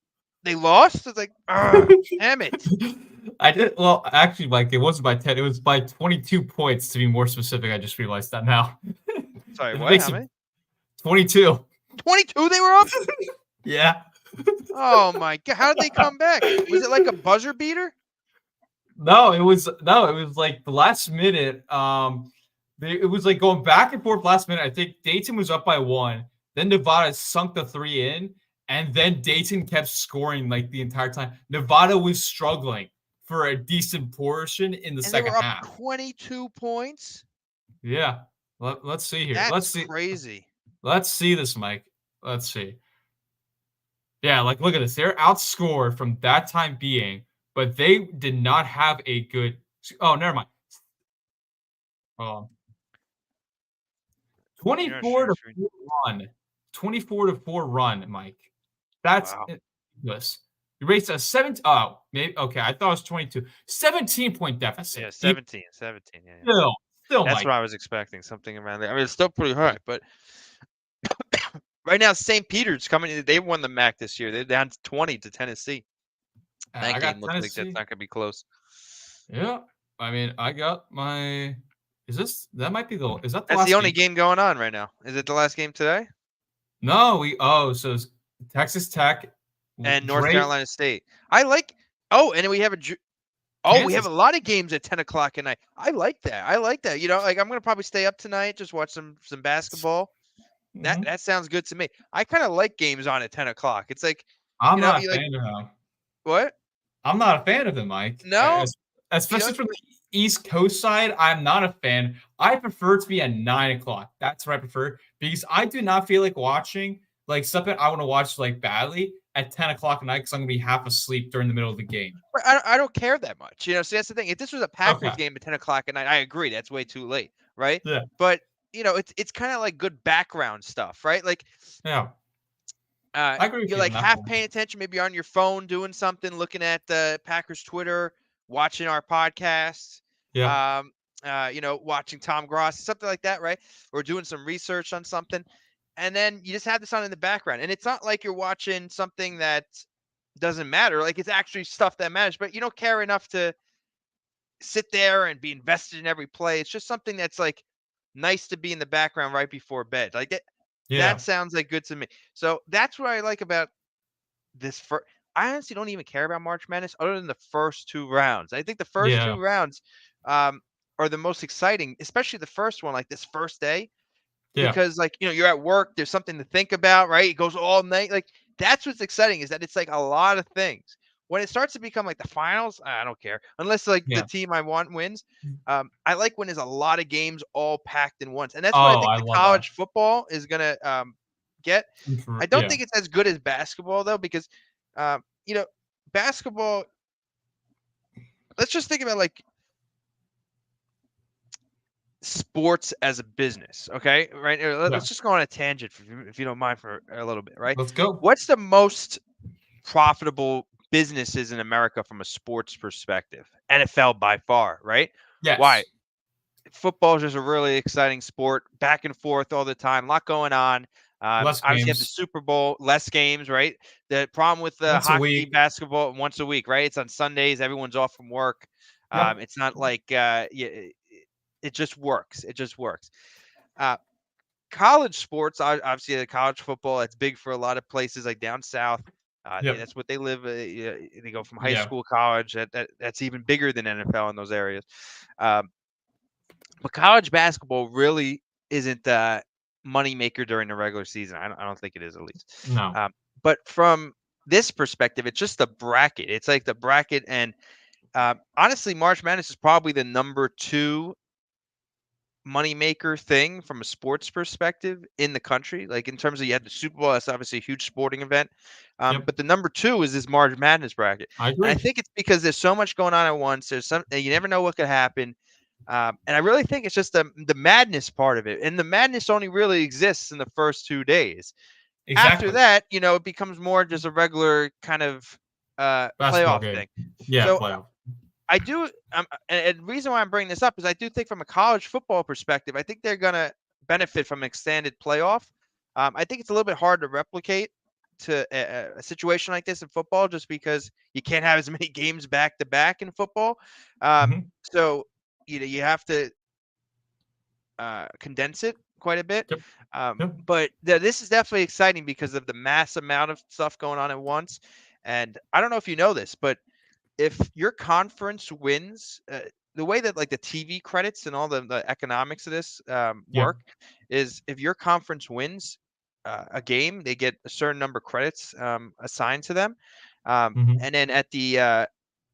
"They lost?" It's like, damn it. I did. Well, actually, Mike, it wasn't by 10. It was by 22 points to be more specific. I just realized that now. Sorry, what? How many? 22. 22 they were up? Yeah. Oh my God. How did they come back? Was it like a buzzer beater? No, it was like the last minute. It was like going back and forth last minute. I think Dayton was up by 1. Then Nevada sunk the 3 in, And then Dayton kept scoring like the entire time. Nevada was struggling for a decent portion in the And they second were up half. 22 points. Yeah. Let's see here. That's crazy. Let's see this, Mike. Let's see. Yeah, like look at this. They're outscored from that time being, but they did not have a good. Oh, never mind. Um, You're not 24 sharing to screen. 4 run. 24 to 4 run, Mike. That's Wow. ridiculous. He rates a 7. Oh, maybe okay. I thought it was 22. 17-point deficit. Yeah, 17. Yeah, yeah. Still, That's Mike. what I was expecting, something around there. I mean, it's still pretty high, but right now, St. Peter's coming. They won the MAC this year. They're down 20 to Tennessee. I That got game looks like that's Tennessee. not going to be close. Yeah, I mean, I got my. Is this that might be the? Is that the That's last the only game? game going on right now. Is it the last game today? No, so it's Texas Tech And North Drake, Carolina State. I like. Oh, and then we have we have Kansas. a lot of games at 10 o'clock at night. I like that. You know, like I'm gonna probably stay up tonight, just watch some basketball. Mhm. That sounds good to me. I kind of like games on at 10 o'clock. It's like, I'm you know, not a you like fan of him. what? I'm not a fan of him, Mike. No, you know, Especially from the East Coast side, I'm not a fan. I prefer it to be at 9 o'clock. That's what I prefer because I do not feel like watching like something I want to watch like badly at 10 o'clock at night because I'm gonna be half asleep during the middle of the game. I don't care that much. You know, see that's the thing. If this was a Packers Okay. game at 10 o'clock at night, I agree. That's way too late, right? Yeah. But you know, it's kind of like good background stuff, right? Like Yeah. I agree with you're you on like that half point. paying attention, maybe on your phone doing something, looking at the Packers Twitter, watching our podcasts, Yeah. you know, watching Tom Gross, something like that, right? Or doing some research on something. And then you just have this on in the background. And it's not like you're watching something that doesn't matter. Like it's actually stuff that matters, but you don't care enough to sit there and be invested in every play. It's just something that's like nice to be in the background right before bed. Like that Yeah. sounds like good to me. So that's what I like about this first. I honestly don't even care about March Madness other than the first two rounds. I think the first Yeah. two rounds are the most exciting, especially the first one, like this first day, Yeah. because like you know you're at work, there's something to think about, right? It goes all night. Like that's what's exciting is that it's like a lot of things. When it starts to become like the finals, I don't care unless like the Yeah. team I want wins. I like when there's a lot of games all packed in once, and that's what I Oh, think I the love that. college football is gonna get. I don't Yeah. think it's as good as basketball though, because you know, basketball. Let's just think about like sports as a business, okay? Right? Yeah. Let's just go on a tangent if you don't mind for a little bit, right? Let's go. What's the most profitable businesses in America from a sports perspective? NFL by far, right? Why? Yes. Football is just a really exciting sport, back and forth all the time, a lot going on. Less Obviously, you have the games. Super Bowl, less games, right? The problem with Once a hockey, week. basketball, once a week, right? It's on Sundays. Everyone's off from work. Yep. It's not like it just works. It just works. College sports, obviously, the college football, that's big for a lot of places like down south. Yep. That's what they live. They go from high Yeah. school, college. That's even bigger than NFL in those areas. But college basketball really isn't the money maker during the regular season. I don't think it is, at least. No. But from this perspective, it's just the bracket. It's like the bracket, and honestly, March Madness is probably the number 2 moneymaker thing from a sports perspective in the country. Like in terms of you had the Super Bowl, that's obviously a huge sporting event. Yep. But the number 2 is this March Madness bracket. I And I agree. think it's because there's so much going on at once. There's some you never know what could happen. And I really think it's just the madness part of it. And the madness only really exists in the first 2 days. Exactly. After that, you know, it becomes more just a regular kind of Basketball playoff game. thing. Yeah, So playoff. I do, and the reason why I'm bringing this up is I do think from a college football perspective, I think they're going to benefit from an extended playoff. I think it's a little bit hard to replicate to a situation like this in football, just because you can't have as many games back to back in football. So you have to condense it quite a bit. Yep. Yep. But this is definitely exciting because of the mass amount of stuff going on at once. And I don't know if you know this, but if your conference wins, the way that like the TV credits and all the economics of this Yeah. work is if your conference wins, a game, they get a certain number of credits assigned to them, Mhm. and then at the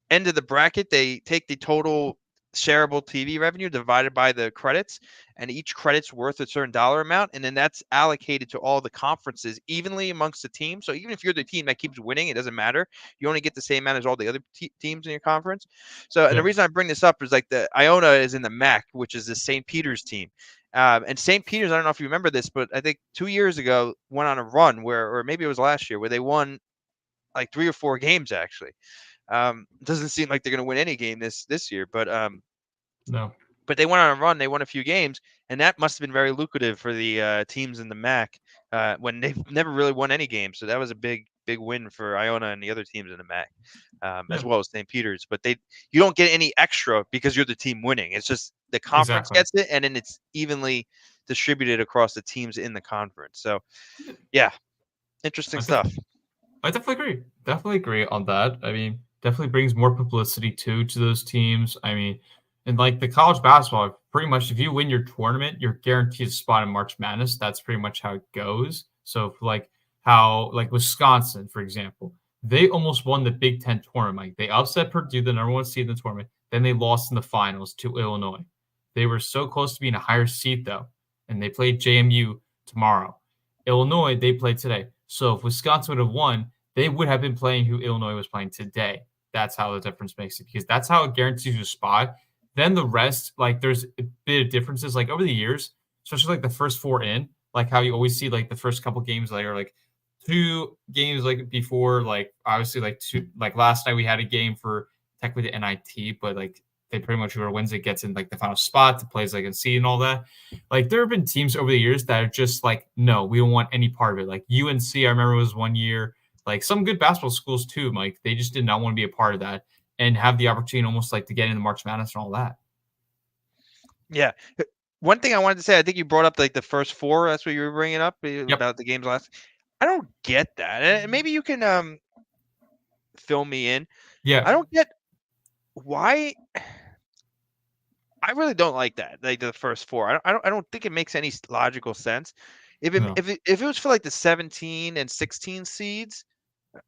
end of the bracket, they take the total shareable TV revenue divided by the credits, and each credit's worth a certain dollar amount, and then that's allocated to all the conferences evenly amongst the teams. So even if you're the team that keeps winning, it doesn't matter. You only get the same amount as all the other teams in your conference. So, and the Yep. reason I bring this up is like the Iona is in the MAC, which is the St. Peter's team. And St. Peter's, I don't know if you remember this, but I think 2 years ago went on a run where, or maybe it was last year, where they won like 3 or 4 games actually. Doesn't seem like they're going to win any game this year, No. but they went on a run. They won a few games, and that must have been very lucrative for the teams in the MAC when they've never really won any games. So that was a big win for Iona and the other teams in the MAC, as Yeah. well as St. Peter's. But you don't get any extra because you're the team winning. It's just the conference Exactly. gets it, and then it's evenly distributed across the teams in the conference. So yeah, interesting I def- stuff. I definitely agree. Definitely agree on that. I mean, definitely brings more publicity too to those teams. I mean, and like the college basketball, pretty much if you win your tournament, you're guaranteed a spot in March Madness. That's pretty much how it goes. So like how like Wisconsin, for example, they almost won the Big Ten tournament. Like they upset Purdue, the number one seed in the tournament. Then they lost in the finals to Illinois. They were so close to being a higher seed though, and they played JMU tomorrow. Illinois, they played today. So if Wisconsin would have won, they would have been playing who Illinois was playing today. That's how the difference makes it because that's how it guarantees you a spot. Then the rest, like there's a bit of differences, like over the years, especially like the first four in, like how you always see like the first couple games, like are like 2 games like before, like obviously like two, like last night we had a game for technically the NIT, but like they pretty much whoever wins it gets in like the final spot to plays like a seed and all that. Like there have been teams over the years that are just like, no, we don't want any part of it. Like UNC, I remember was one year, like some good basketball schools too, Mike. They just did not want to be a part of that and have the opportunity almost like to get into March Madness and all that. Yeah. One thing I wanted to say, I think you brought up like the first four. That's what you were bringing up Yep. about the games last. I don't get that. And maybe you can fill me in. Yeah. I don't get why. I really don't like that. Like the first four. I don't think it makes any logical sense. No. If it was for like the 17 and 16 seeds,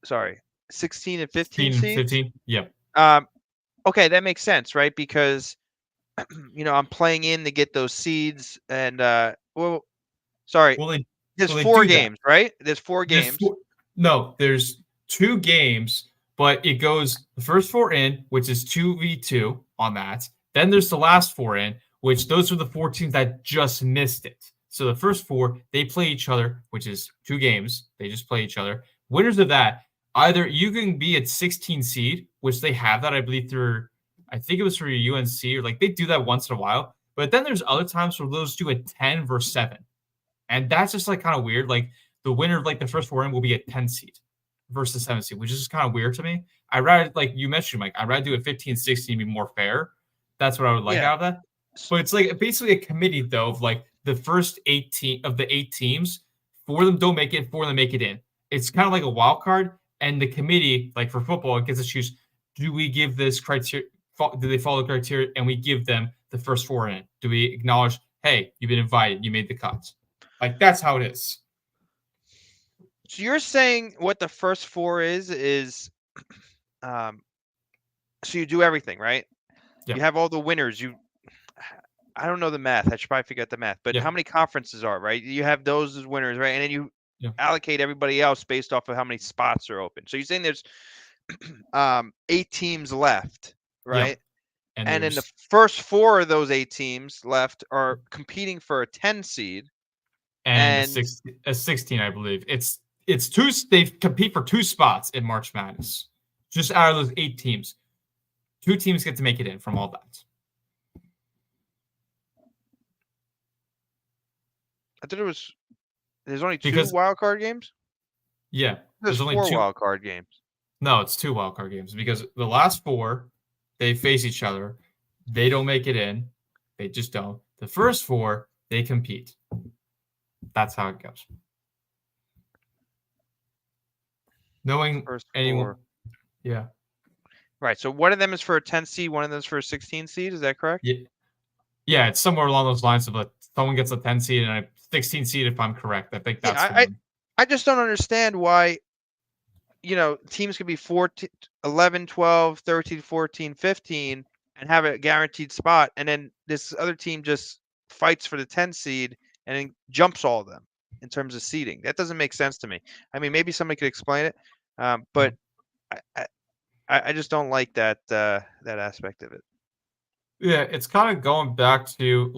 sorry, 16 and 15 16 and seeds. 15. Yep. Okay, that makes sense, right? Because I'm playing in to get those seeds, and well, sorry, Well, there's they four do that. games, right? There's four There's games. no, there's 2 games, but it goes the first four in, which is 2v2 on that. Then there's the last four in, which those are the 4 teams that just missed it. So the first four, they play each other, which is 2 games. They just play each other. Winners of that, either you can be at 16 seed, which they have that, I believe, through, I think it was for UNC, or like they do that once in a while. But then there's other times where those do a 10 versus 7. And that's just like kind of weird. Like the winner of like the first four in will be a 10 seed versus 7 seed, which is just kind of weird to me. I'd rather, like you mentioned, Mike, I'd rather do a 15, 16 to be more fair. That's what I would like Yeah. out of that. But it's like basically a committee though of like the first 18 of the 8 teams, 4 of them don't make it, 4 of them make it in. It's kind of like a wild card. And the committee, like for football, it gets to choose, do we give this criteria, do they follow the criteria, and we give them the first 4 in? Do we acknowledge, hey, you've been invited, you made the cuts? Like that's how it is. So you're saying what the first four is so you do everything, right? Yeah. You have all the winners. I don't know the math. I should probably figure out the math. But Yeah. how many conferences are, right? You have those as winners, right? And then you Yeah. allocate everybody else based off of how many spots are open. So you're saying there's 8 teams left, right? And And then the there's first 4 of those 8 teams left are competing for a 10 seed. and a 16, I believe. It's 2. They compete for 2 spots in March Madness. Just out of those 8 teams, 2 teams get to make it in from all that. I thought there's only 2 Because wild card games. yeah, There's only 4 2 wild card games. No, it's 2 wild card games because the last 4 they face each other. They don't make it in. They just don't. The first 4 they compete. That's how it goes. Knowing First anyone, 4. yeah, Right. So one of them is for a 10 seed, one of them is for a 16 seed. Is that correct? yeah, Yeah, it's somewhere along those lines of someone gets a 10 seed and a 16 seed, if I'm correct. I think that's the one. I just don't understand why, teams could be 14, 11, 12, 13, 14, 15 and have a guaranteed spot. And then this other team just fights for the 10 seed and then jumps all of them in terms of seeding. That doesn't make sense to me. I mean, maybe somebody could explain it, but I just don't like that aspect of it. Yeah, it's kind of going back to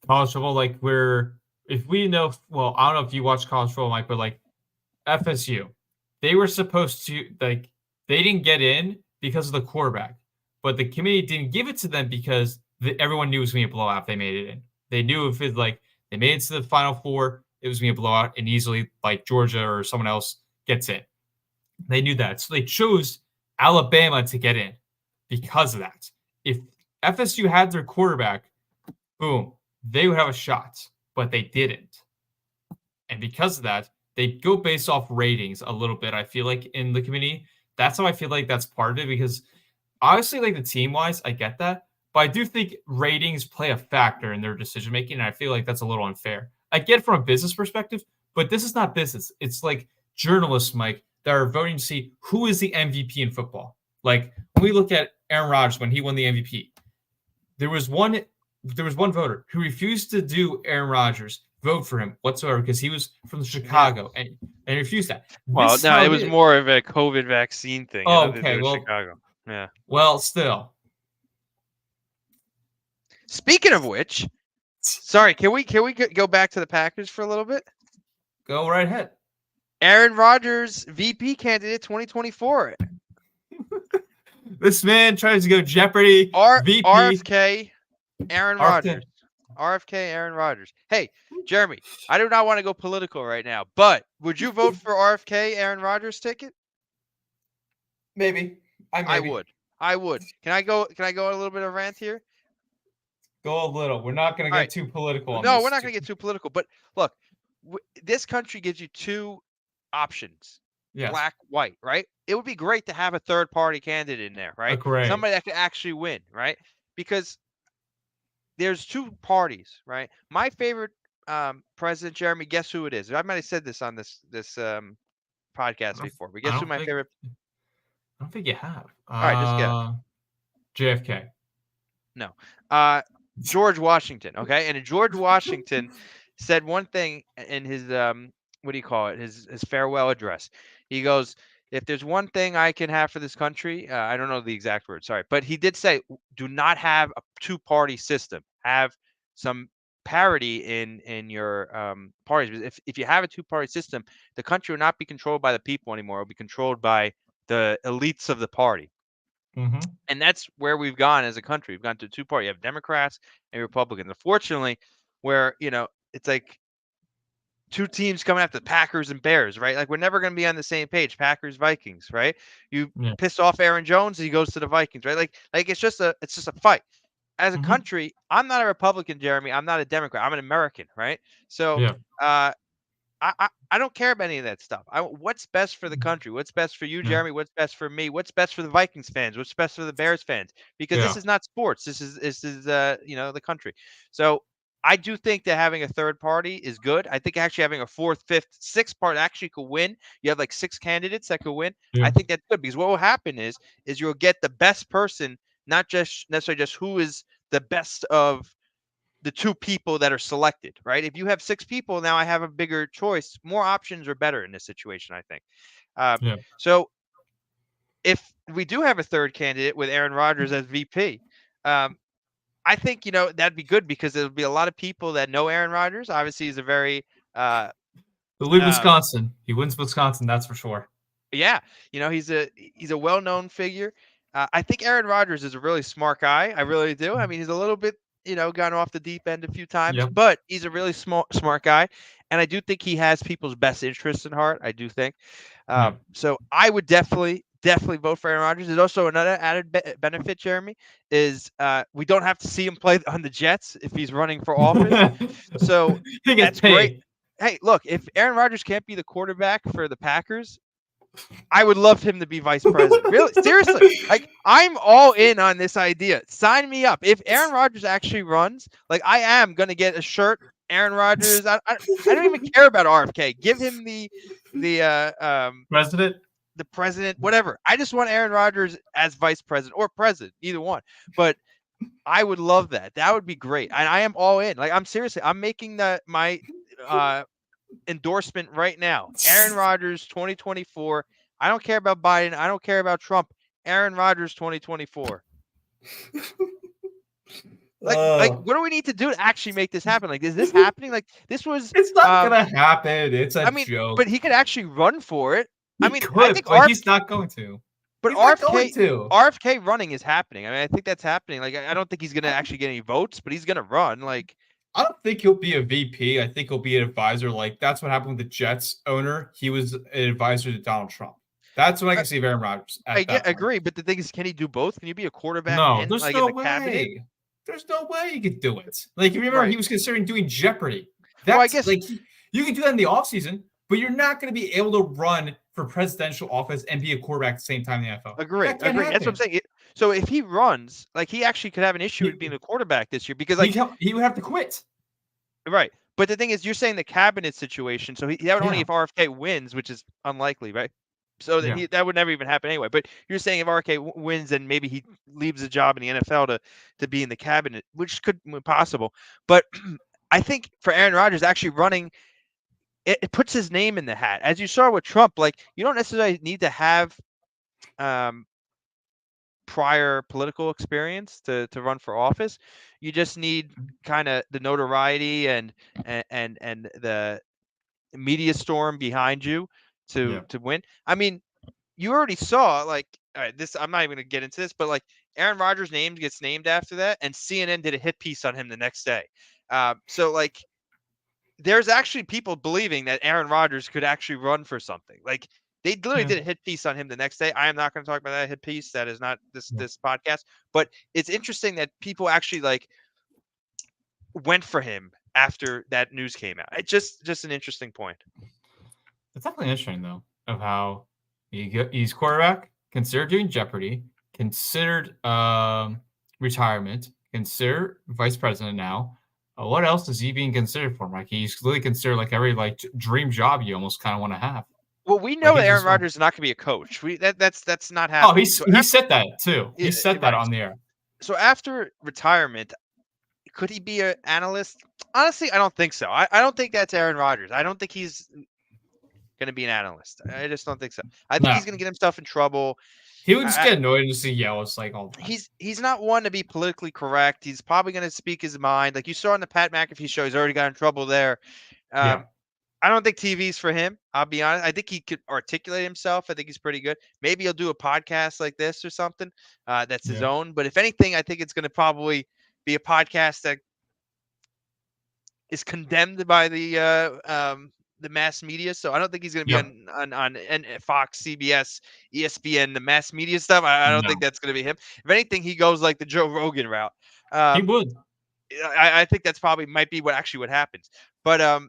college football, where if we know, well, I don't know if you watch college football, Mike, but FSU, they were supposed to they didn't get in because of the quarterback, but the committee didn't give it to them because everyone knew it was going to be a blowout if they made it in. They knew if it they made it to the Final Four, it was going to be a blowout, and easily Georgia or someone else gets in. They knew that, so they chose Alabama to get in because of that. If FSU had their quarterback, boom, they would have a shot, but they didn't. And because of that, they go based off ratings a little bit, I feel like, in the committee. That's how I feel like that's part of it, because obviously, the team-wise, I get that, but I do think ratings play a factor in their decision-making, and I feel like that's a little unfair. I get it from a business perspective, but this is not business. It's like journalists, Mike, that are voting to see who is the MVP in football. When we look at Aaron Rodgers when he won the MVP, there was one voter who refused to do Aaron Rodgers, vote for him whatsoever, because he was from Chicago and refused that. Well, no, it was more of a COVID vaccine thing. Oh, okay. Well, Chicago. Yeah. Well, still. Speaking of which, sorry, can we go back to the Packers for a little bit? Go right ahead. Aaron Rodgers, VP candidate 2024. This man tries to go Jeopardy. VP. RFK, Aaron Rodgers. RFK, Aaron Rodgers. Hey, Jeremy, I do not want to go political right now, but would you vote for RFK, Aaron Rodgers ticket? Maybe. I would. Can I go a little bit of a rant here? Go a little. We're not going to get too political. No, we're not going to get too political. But look, this country gives you two options. Yes. Black, white, right? It would be great to have a third-party candidate in there, right? Correct. Somebody that could actually win, right? Because there's two parties, right? My favorite president, Jeremy, guess who it is? I might have said this on this podcast before. But guess who my favorite? I don't think you have. All right, just guess. JFK. No. George Washington. Okay, and George Washington said one thing in his his farewell address. He goes, if there's one thing I can have for this country, I don't know the exact word, sorry, but he did say, do not have a two-party system. Have some parity in your parties. If you have a two-party system, the country will not be controlled by the people anymore. It will be controlled by the elites of the party. Mm-hmm. And that's where we've gone as a country. We've gone to two parties. You have Democrats and Republicans. Unfortunately, where, it's like two teams coming after the Packers and Bears, right? We're never going to be on the same page. Packers, Vikings, right? You piss off Aaron Jones, he goes to the Vikings, right? It's just a fight. As a country, I'm not a Republican, Jeremy. I'm not a Democrat. I'm an American, right? So, I don't care about any of that stuff. What's best for the country? What's best for you, Jeremy? What's best for me? What's best for the Vikings fans? What's best for the Bears fans? Because this is not sports. This is the country. So I do think that having a third party is good. I think actually having a fourth, fifth, sixth part actually could win. You have 6 candidates that could win. I think that's good, because what will happen is you'll get the best person, not just necessarily just who is the best of the 2 people that are selected, right? If you have 6 people, now I have a bigger choice. More options are better in this situation, I think. So if we do have a third candidate with Aaron Rodgers as VP, I think, that'd be good, because there'll be a lot of people that know Aaron Rodgers. Obviously, he's a very Wisconsin. He wins Wisconsin, that's for sure. Yeah, he's a well-known figure. I think Aaron Rodgers is a really smart guy. I really do. I mean, he's a little bit, gone off the deep end a few times, but he's a really smart guy, and I do think he has people's best interests in heart. I do think. So I would definitely vote for Aaron Rodgers. There's also another added benefit, Jeremy, is we don't have to see him play on the Jets if he's running for office. So that's great. Hey, look, if Aaron Rodgers can't be the quarterback for the Packers, I would love him to be vice president. Really, seriously. Like, I'm all in on this idea. Sign me up. If Aaron Rodgers actually runs, like, I am gonna get a shirt. Aaron Rodgers. I don't even care about RFK. Give him the President. the president, whatever. I just want Aaron Rodgers as vice president or president, either one. But I would love that. That would be great. And I am all in. Like, I'm seriously. I'm making my endorsement right now. Aaron Rodgers 2024. I don't care about Biden. I don't care about Trump. Aaron Rodgers 2024. Like, what do we need to do to actually make this happen? Like, is this happening? Like, this was. It's not gonna happen. It's a joke. But he could actually run for it. I think but he's not going to. But RFK running is happening. I mean, I think that's happening. Like, I don't think he's gonna actually get any votes, but he's gonna run. Like, I don't think he'll be a VP. I think he'll be an advisor. Like, that's what happened with the Jets owner. He was an advisor to Donald Trump. That's what I can see of Aaron Rodgers. I agree, but the thing is, can he do both? Can you be a quarterback? No, there's no way. Cabinet? There's no way you could do it. Like, remember, he was considering doing Jeopardy. That's, I guess, like, you can do that in the offseason, but you're not going to be able to run for presidential office and be a quarterback at the same time in the NFL. Agree. That's what I'm saying. So if he runs, like, he actually could have an issue with being a quarterback this year because, like, he would have to quit. Right. But the thing is, you're saying the cabinet situation. So that would only if RFK wins, which is unlikely, right? So that would never even happen anyway. But you're saying if RFK wins, then maybe he leaves a job in the NFL to be in the cabinet, which could be possible. But I think for Aaron Rodgers actually running, it puts his name in the hat. As you saw with Trump, like, you don't necessarily need to have prior political experience to run for office. You just need kind of the notoriety and the media storm behind you to win. I mean, you already saw, like, all right, this, I'm not even gonna get into this, but like, Aaron Rodgers' name gets named after that, and CNN did a hit piece on him the next day. So, like, there's actually people believing that Aaron Rodgers could actually run for something. Like, they literally did a hit piece on him the next day. I am not going to talk about that hit piece. That is not this podcast. But it's interesting that people actually, like, went for him after that news came out. It's just an interesting point. It's definitely interesting, though, of how he's quarterback, considered doing Jeopardy, considered retirement, considered vice president now. What else is he being considered for? Like, he's literally considered, like, every, like, dream job you almost kind of want to have. Well, we know that Aaron Rodgers is not going to be a coach. That's not happening. Oh, he said that too. He said that on the air. So after retirement, could he be an analyst? Honestly, I don't think so. I don't think that's Aaron Rodgers. I don't think he's going to be an analyst. I just don't think so. I think he's going to get himself in trouble. He would just get annoyed and just yell. It's like all. He's not one to be politically correct. He's probably going to speak his mind, like you saw on the Pat McAfee show. He's already got in trouble there. I don't think TV's for him. I'll be honest. I think he could articulate himself. I think he's pretty good. Maybe he'll do a podcast like this or something that's his own. But if anything, I think it's going to probably be a podcast that is condemned by the mass media. So I don't think he's going to be on Fox, CBS, ESPN, the mass media stuff. I don't think that's going to be him. If anything, he goes like the Joe Rogan route. He would. I think that's probably might be what happens. But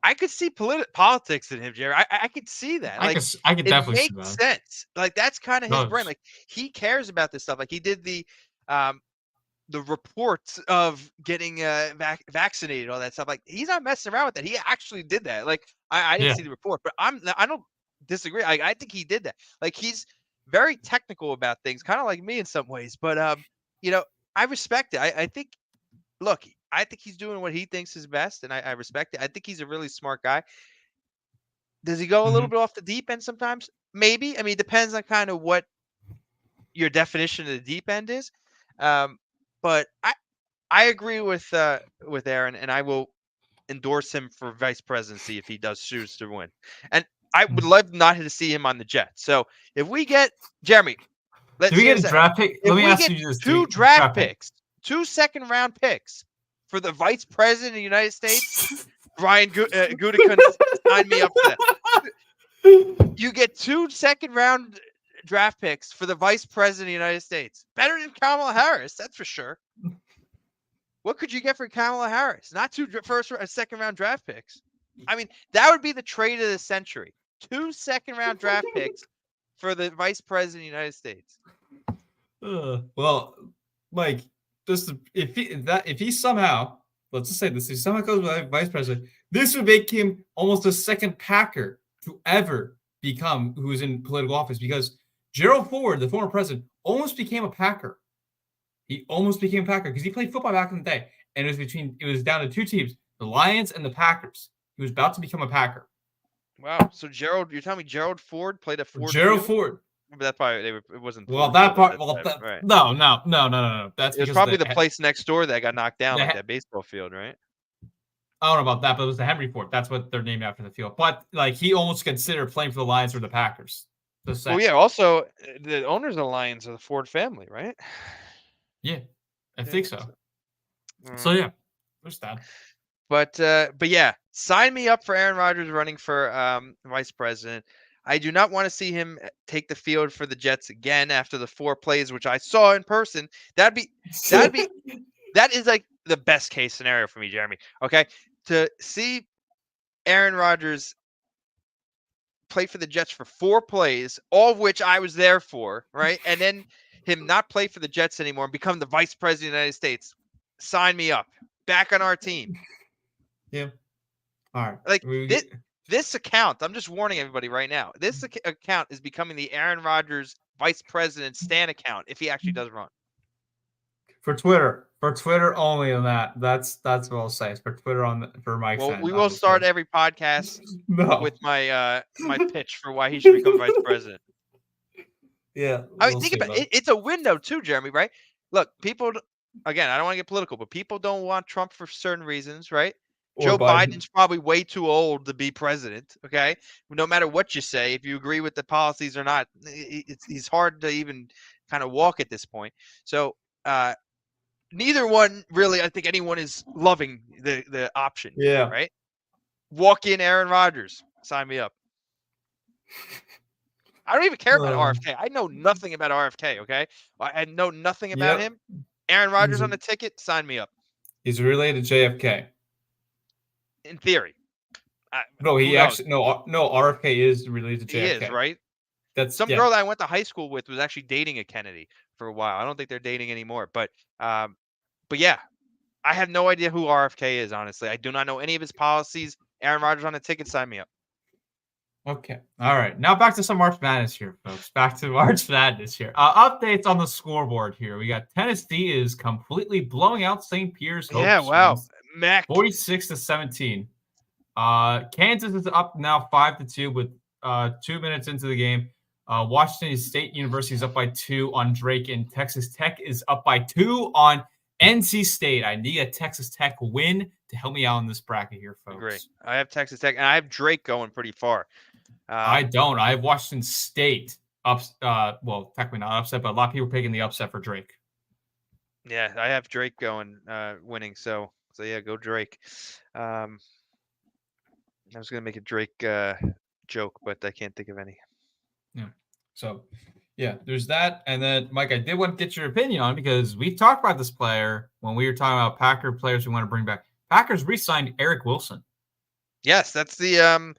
I could see politics in him, Jerry. I could see that. Like, I could definitely see that. It makes sense. Like, that's kind of his brain. Like, he cares about this stuff. Like, he did the reports of getting vaccinated, all that stuff. Like, he's not messing around with that. He actually did that. Like, I didn't see the report, but I don't disagree. I think he did that. Like, he's very technical about things, kind of like me in some ways. But you know, I respect it. I think. Look, I think he's doing what he thinks is best, and I respect it. I think he's a really smart guy. Does he go a little bit off the deep end sometimes? Maybe. I mean, it depends on kind of what your definition of the deep end is. But I agree with Aaron, and I will endorse him for vice presidency if he does choose to win. And I would love not to see him on the Jets. So if we get Jeremy, do we get a draft pick? Let me ask you this: two draft picks. 2 second-round picks for the vice president of the United States. Brian Gutekunst signed me up for that. You get 2 second-round draft picks for the vice president of the United States. Better than Kamala Harris, that's for sure. What could you get for Kamala Harris? Not 2 second-round draft picks. I mean, that would be the trade of the century. 2 second-round draft picks for the vice president of the United States. Well, Mike, just if he somehow, let's just say this, if he somehow goes by vice president, this would make him almost the second Packer to ever become who is in political office, because Gerald Ford, the former president, almost became a Packer. He almost became a Packer because he played football back in the day, and it was down to 2 teams, the Lions and the Packers. He was about to become a Packer. Wow. So you're telling me Gerald Ford played a Ford? Gerald field? Ford. But that probably it wasn't. Well, Ford that field part. at Well, time, that, right. No. That's It was because probably the place next door that got knocked down, like the- that baseball field, right? I don't know about that, but it was the Henry Ford. That's what they're named after the field. But like he almost considered playing for the Lions or the Packers. Well, yeah. Also, the owners of the Lions are the Ford family, right? Yeah, I think so. Mm. So yeah, there's that. But yeah, sign me up for Aaron Rodgers running for vice president. I do not want to see him take the field for the Jets again after the 4 plays, which I saw in person. That is like the best case scenario for me, Jeremy. Okay, to see Aaron Rodgers play for the Jets for 4 plays, all of which I was there for, right? And then him not play for the Jets anymore and become the vice president of the United States. Sign me up. Back on our team. Yeah. All right. Like this account, I'm just warning everybody right now. This account is becoming the Aaron Rodgers vice president Stan account if he actually does run. For Twitter only on that. That's what I'll say. It's for Twitter for Mike's. Well, end, we will obviously. start every podcast with my my pitch for why he should become vice president. Yeah. I mean, think about it. It's a window too, Jeremy, right? Look, people, again, I don't want to get political, but people don't want Trump for certain reasons, right? Joe Biden's probably way too old to be president, okay? No matter what you say, if you agree with the policies or not, he's hard to even kind of walk at this point. So neither one, really, I think anyone is loving the option. Yeah. Right? Walk in Aaron Rodgers. Sign me up. I don't even care about RFK. I know nothing about RFK, okay? I know nothing about him. Aaron Rodgers on the ticket, sign me up. He's related to JFK. In theory. No, RFK is related to JFK. He is, right? That's some girl that I went to high school with was actually dating a Kennedy for a while. I don't think they're dating anymore, but yeah, I have no idea who RFK is, honestly. I do not know any of his policies. Aaron Rodgers on the ticket, sign me up. Okay. All right. Now back to some March Madness here, folks. Back to March Madness here. Updates on the scoreboard here. We got Tennessee is completely blowing out St. Peter's. Yeah, wow. Mac. 46-17. Kansas is up now 5-2 with 2 minutes into the game. Washington State University is up by 2 on Drake, and Texas Tech is up by 2 on NC State. I need a Texas Tech win to help me out in this bracket here, folks. Agree. I have Texas Tech, and I have Drake going pretty far. I don't. I have Washington State well, technically not upset, but a lot of people picking the upset for Drake. Yeah, I have Drake going, winning. So yeah, go Drake. I was gonna make a Drake joke, but I can't think of any. Yeah. So yeah, there's that. And then Mike, I did want to get your opinion on, because we talked about this player when we were talking about Packer players we want to bring back. Packers re-signed Eric Wilson. Yes, that's the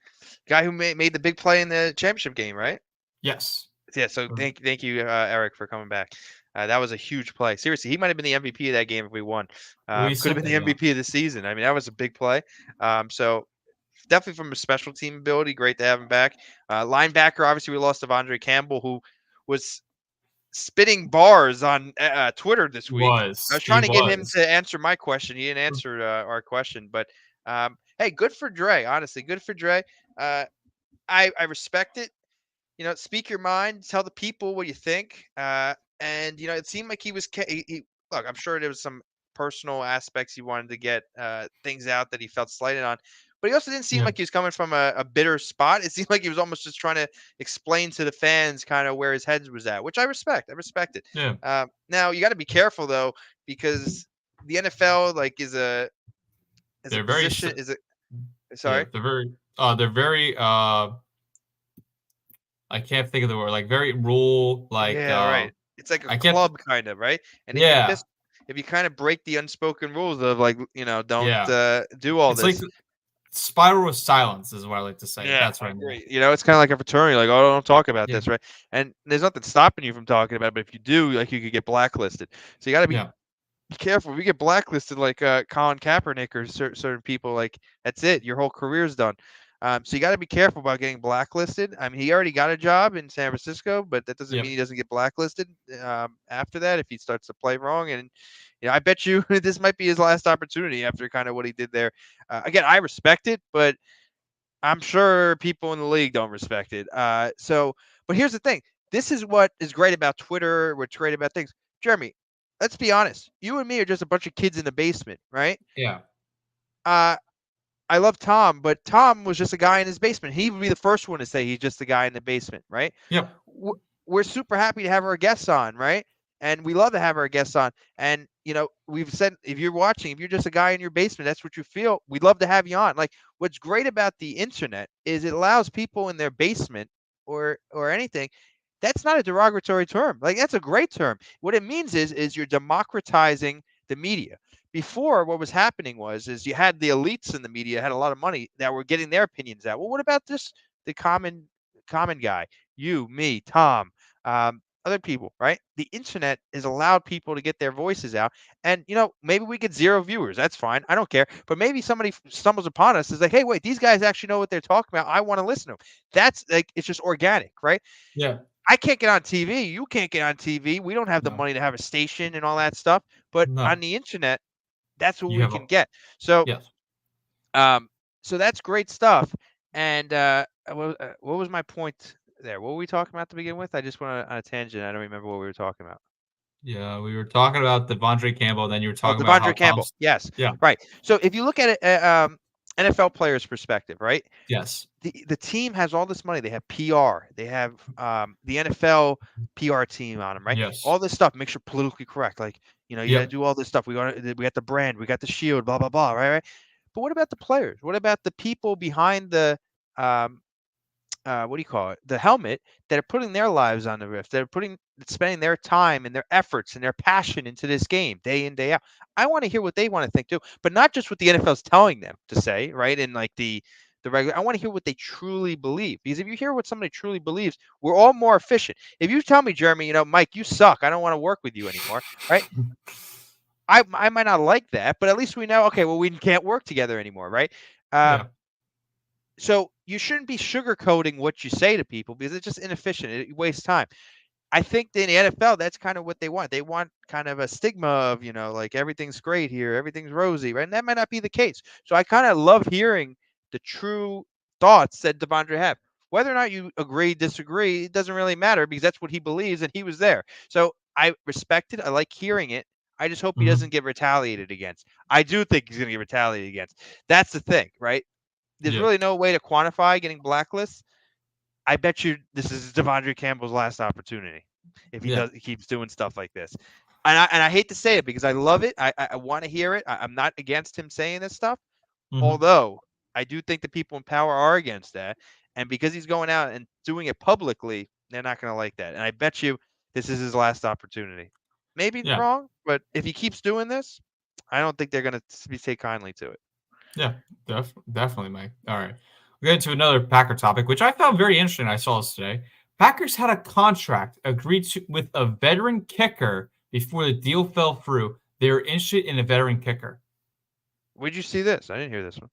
guy who made the big play in the championship game, right? Yes. Yeah. So thank you, Eric, for coming back. That was a huge play. Seriously, he might have been the MVP of that game if we won. Could have been the MVP of the season. I mean, that was a big play. So definitely from a special team ability, great to have him back. Linebacker, obviously, we lost Devondre Campbell, who was spitting bars on Twitter this week. I was trying to get him to answer my question. He didn't answer our question, but hey, good for Dre. Honestly, good for Dre. I respect it. You know, speak your mind, tell the people what you think. And you know, it seemed like he was. Look, I'm sure there was some personal aspects he wanted to get things out that he felt slighted on. But he also didn't seem like he was coming from a bitter spot. It seemed like he was almost just trying to explain to the fans kind of where his head was at, which I respect. I respect it. Yeah. Now you got to be careful though, because the NFL is a position. Sorry. Yeah, they're very I can't think of the word. Like very rule. Right. It's like a club kind of, right? And if you kind of break the unspoken rules of don't do all this. It's spiral of silence is what I like to say. Yeah, That's what I I mean. agree. You know, it's kind of like a fraternity. Like, oh, don't talk about Yeah. this, right? And there's nothing stopping you from talking about it. But if you do, like, you could get blacklisted. So you got to be Yeah. careful. If you get blacklisted, like Colin Kaepernick or certain people, like that's it. Your whole career's done. So you got to be careful about getting blacklisted. I mean, he already got a job in San Francisco, but that doesn't Yep. mean he doesn't get blacklisted after that if he starts to play wrong. And I bet you this might be his last opportunity after kind of what he did there. Again, I respect it, but I'm sure people in the league don't respect it. But here's the thing. This is what is great about Twitter. What's great about things. Jeremy, let's be honest. You and me are just a bunch of kids in the basement, right? Yeah. Uh, I love Tom, but Tom was just a guy in his basement. He would be the first one to say he's just a guy in the basement, right? Yep. We're super happy to have our guests on, right? And we love to have our guests on. And we've said if you're watching, if you're just a guy in your basement, that's what you feel. We'd love to have you on. Like what's great about the internet is it allows people in their basement or anything. That's not a derogatory term. Like that's a great term. What it means is you're democratizing the media. Before, what was happening is you had the elites in the media had a lot of money that were getting their opinions out. Well, what about the common guy? You, me, Tom, other people, right? The internet has allowed people to get their voices out. And, maybe we get 0 viewers. That's fine. I don't care. But maybe somebody stumbles upon us is like, hey, wait, these guys actually know what they're talking about. I want to listen to them. That's like, it's just organic, right? Yeah. I can't get on TV. You can't get on TV. We don't have the No. money to have a station and all that stuff. But No. on the internet, that's what You we have can get. So, yes. so that's great stuff. And what was my point there? What were we talking about to begin with? I just went on a tangent. I don't remember what we were talking about. Yeah, we were talking about Devondre Campbell. Then you were Oh, talking about how Devondre Campbell. Tom's. Yes. Yeah. Right. So if you look at it, NFL players' perspective, right? Yes. The team has all this money. They have PR. They have the NFL PR team on them, right? Yes. All this stuff makes sure politically correct. Like you got to Yep. do all this stuff. We got the brand. We got the shield. Blah blah blah. Right. But what about the players? What about the people behind the what do you call it? The helmet that are putting their lives on the rift. They're spending their time and their efforts and their passion into this game day in, day out. I want to hear what they want to think too, but not just what the NFL's telling them to say, right? And like the regular, I want to hear what they truly believe. Because if you hear what somebody truly believes, we're all more efficient. If you tell me, Jeremy, Mike, you suck. I don't want to work with you anymore, right? I might not like that, but at least we know, okay, well, we can't work together anymore, right? Yeah. So you shouldn't be sugarcoating what you say to people because it's just inefficient. It wastes time. I think in the NFL, that's kind of what they want. They want kind of a stigma of, like everything's great here, everything's rosy, right? And that might not be the case. So I kind of love hearing the true thoughts that Devondre had. Whether or not you agree, disagree, it doesn't really matter because that's what he believes and he was there. So I respect it. I like hearing it. I just hope he doesn't get retaliated against. I do think he's going to get retaliated against. That's the thing, right? There's Yeah. really no way to quantify getting blacklists. I bet you this is Devondre Campbell's last opportunity if he keeps doing stuff like this. And I hate to say it because I love it. I want to hear it. I'm not against him saying this stuff, although I do think the people in power are against that. And because he's going out and doing it publicly, they're not going to like that. And I bet you this is his last opportunity. Maybe wrong, but if he keeps doing this, I don't think they're going to take kindly to it. Yeah, definitely, Mike. All right. We'll get into another Packer topic, which I found very interesting. I saw this today. Packers had a contract agreed to with a veteran kicker before the deal fell through. They were interested in a veteran kicker. Where'd you see this? I didn't hear this one.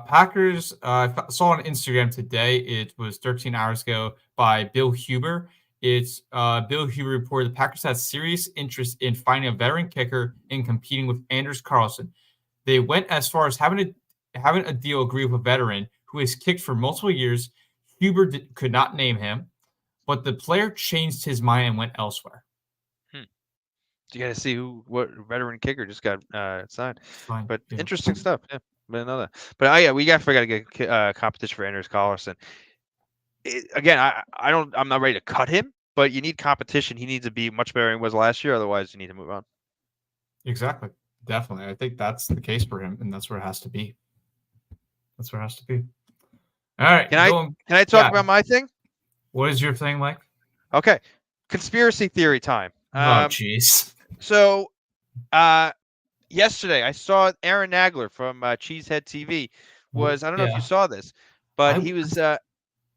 Packers, I saw on Instagram today. It was 13 hours ago by Bill Huber. It's Bill Huber reported the Packers had serious interest in finding a veteran kicker and competing with Anders Carlson. They went as far as having a deal agreed with a veteran who has kicked for multiple years. Huber could not name him, but the player changed his mind and went elsewhere. You got to see what veteran kicker just got signed. Fine. But interesting stuff. Yeah, but another. But we forgot to get competition for Anders Carlson. Again, I'm not ready to cut him, but you need competition. He needs to be much better than he was last year. Otherwise, you need to move on. Exactly. Definitely. I think that's the case for him, and that's where it has to be. That's where it has to be. All right. Can I talk about my thing? What is your thing, Mike? Okay. Conspiracy theory time. Oh, jeez. So, yesterday I saw Aaron Nagler from Cheesehead TV was, I don't know if you Yeah, saw this, but I he was what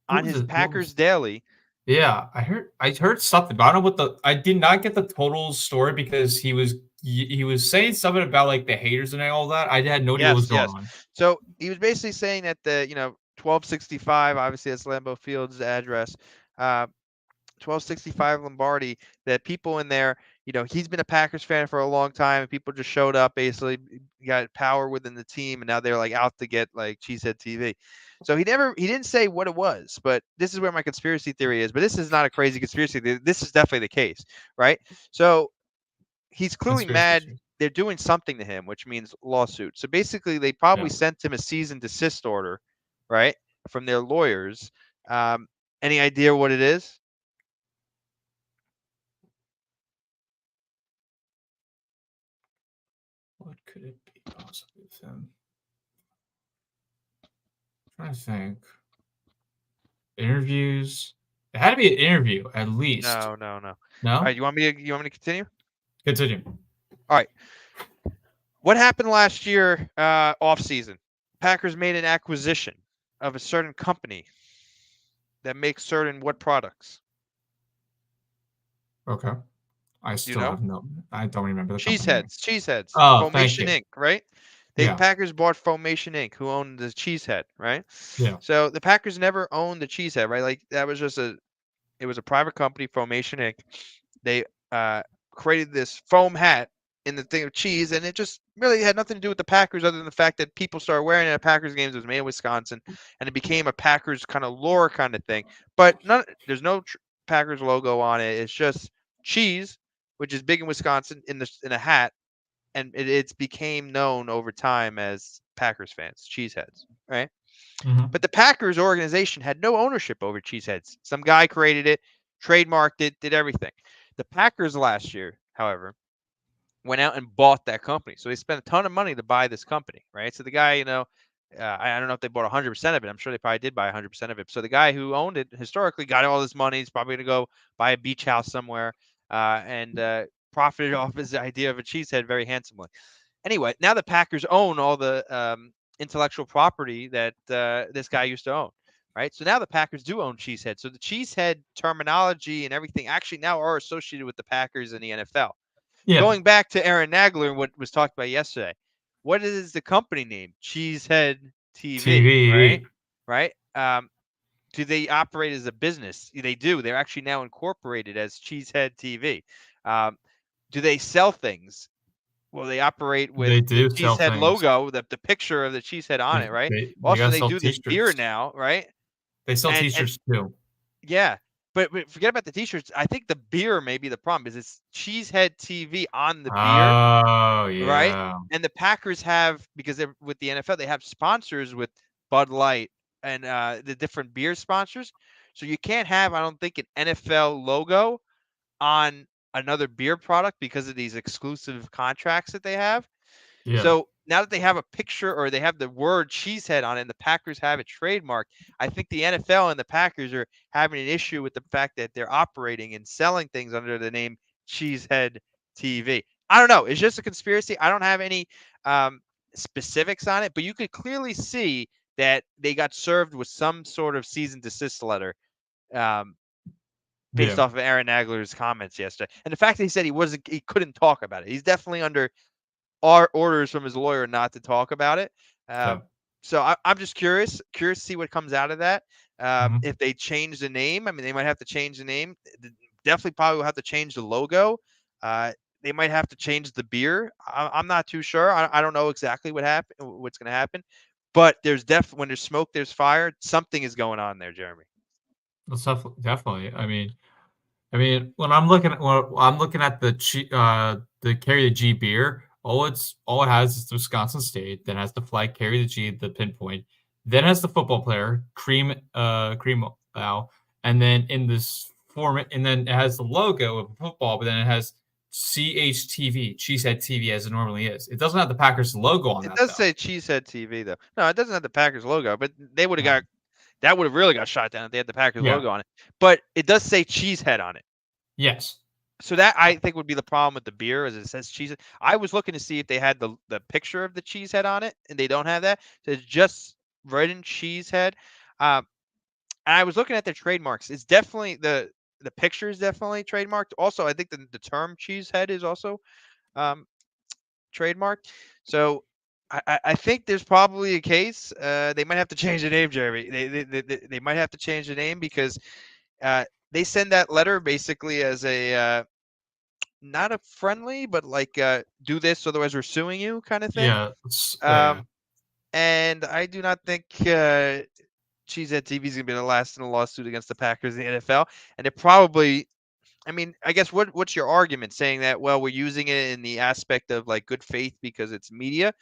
on was his it? What Packers was? Daily. Yeah, I heard something, but I don't know what the. I did not get the total story because he was saying something about like the haters and all that. I had no idea what was Yes, going yes. on. So he was basically saying that 1265, obviously that's Lambeau Field's address. 1265 Lombardi, that people in there, he's been a Packers fan for a long time, and people just showed up, basically got power within the team, and now they're like out to get like Cheesehead TV. So he didn't say what it was, but this is where my conspiracy theory is. But this is not a crazy conspiracy theory. This is definitely the case, right? So he's clearly Conspiracy mad. theories. They're doing something to him, which means lawsuit. So basically, they probably Yeah. sent him a cease and desist order, right, from their lawyers. Any idea what it is? What could it be possibly with him? Trying to think. Interviews. It had to be an interview at least. No, no, no. All No? right, you want me to continue? Continue. All right. What happened last year off season? Packers made an acquisition of a certain company that makes certain what products? Okay. Do you know? I don't remember the company name. Cheeseheads. Oh, thank Foamation you. Inc., right? The Yeah. Packers bought Foamation Inc., who owned the Cheesehead, right? Yeah. So the Packers never owned the Cheesehead, right? Like that was just it was a private company, Foamation Inc. They created this foam hat in the thing of cheese, and it just really had nothing to do with the Packers, other than the fact that people started wearing it at Packers games. It was made in Wisconsin, and it became a Packers kind of lore kind of thing. But there's no Packers logo on it. It's just cheese, which is big in Wisconsin, in a hat, and it's became known over time as Packers fans, cheeseheads, right? Mhm. But the Packers organization had no ownership over Cheeseheads. Some guy created it, trademarked it, did everything. The Packers last year, however, went out and bought that company. So they spent a ton of money to buy this company, right? So the guy, I don't know if they bought 100% of it. I'm sure they probably did buy 100% of it. So the guy who owned it historically got all this money. He's probably going to go buy a beach house somewhere and profited off his idea of a cheesehead very handsomely. Anyway, now the Packers own all the intellectual property that this guy used to own, right? So now the Packers do own Cheesehead. So the Cheesehead terminology and everything actually now are associated with the Packers and the NFL. Yeah. Going back to Aaron Nagler and what was talked about yesterday, what is the company name? Cheesehead TV, right? TV. Right? Do they operate as a business? They do. They're actually now incorporated as Cheesehead TV. Do they sell things? Well, they operate with They the do sell Cheesehead things. logo, the picture of the Cheesehead on it, right? They Also, gotta they sell do this beer T-shirts. now, right? They sell And T-shirts too. yeah, but forget about the T-shirts. I think the beer may be the problem. Is it's Cheesehead TV on the beer, Oh, right? yeah. And the Packers have, because they're with the NFL, they have sponsors with Bud Light and the different beer sponsors. So you can't have, I don't think, an NFL logo on another beer product because of these exclusive contracts that they have. Yeah. So now that they have a picture or they have the word Cheesehead on it and the Packers have it trademarked, I think the NFL and the Packers are having an issue with the fact that they're operating and selling things under the name Cheesehead TV. I don't know. It's just a conspiracy. I don't have any specifics on it, but you could clearly see that they got served with some sort of cease and desist letter based Yeah. off of Aaron Nagler's comments yesterday. And the fact that he said he couldn't talk about it. He's definitely under orders from his lawyer not to talk about it. Yeah. So I'm just curious to see what comes out of that. Mhm. If they change the name, I mean, they might have to change the name. Definitely probably will have to change the logo. They might have to change the beer. I'm not too sure. I don't know exactly what's going to happen. But there's when there's smoke, there's fire. Something is going on there, Jeremy. That's definitely. I mean, when I'm looking at the Carry the G beer, all it has is the Wisconsin State, then has the flag Carry the G, the pinpoint, then has the football player cream owl, and then in this format, and then it has the logo of football, but then it has CHTV, Cheesehead TV as it normally is. It doesn't have the Packers logo on It that does though. say Cheesehead TV though. No, it doesn't have the Packers logo, but they would have No. got that would have really got shot down if they had the Packers Yeah. logo on it. But it does say Cheesehead on it. Yes. So that I think would be the problem with the beer, as it says cheese. I was looking to see if they had the picture of the cheese head on it, and they don't have that. So it's just written cheesehead. And I was looking at their trademarks. It's definitely the picture is definitely trademarked. Also, I think the term cheesehead is also um, trademarked. So I think there's probably a case. They might have to change the name, Jeremy. They might have to change the name because they send that letter basically as a not a friendly, but like do this, otherwise we're suing you kind of thing. Yeah. And I do not think Cheesehead TV is going to be the last in a lawsuit against the Packers in the NFL. And it probably, I mean, I guess what's your argument saying that? Well, we're using it in the aspect of like good faith because it's media.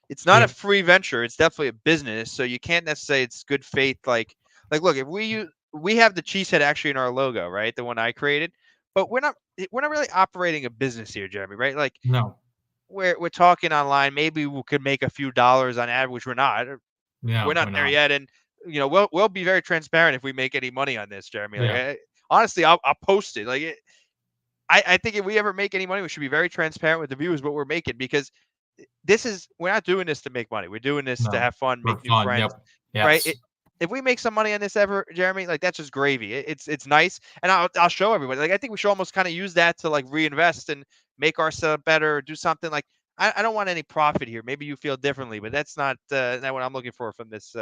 It's not a free venture. It's definitely a business. So you can't necessarily say it's good faith. Look, if we have the Cheesehead actually in our logo, right? The one I created, but we're not really operating a business here, Jeremy, right? Like No. we're talking online. Maybe we could make a few dollars on ad, which we're not. Yeah. We're not there yet, and we'll be very transparent if we make any money on this, Jeremy. Like, honestly, I'll post it. Like, I think if we ever make any money, we should be very transparent with the viewers what we're making because we're not doing this to make money. We're doing this to have fun, make new friends, right? If we make some money on this ever, Jeremy, like that's just gravy. It's nice, and I'll show everybody. Like I think we should almost kind of use that to like reinvest and make ourselves better, or do something like. I don't want any profit here. Maybe you feel differently, but that's not what I'm looking for from this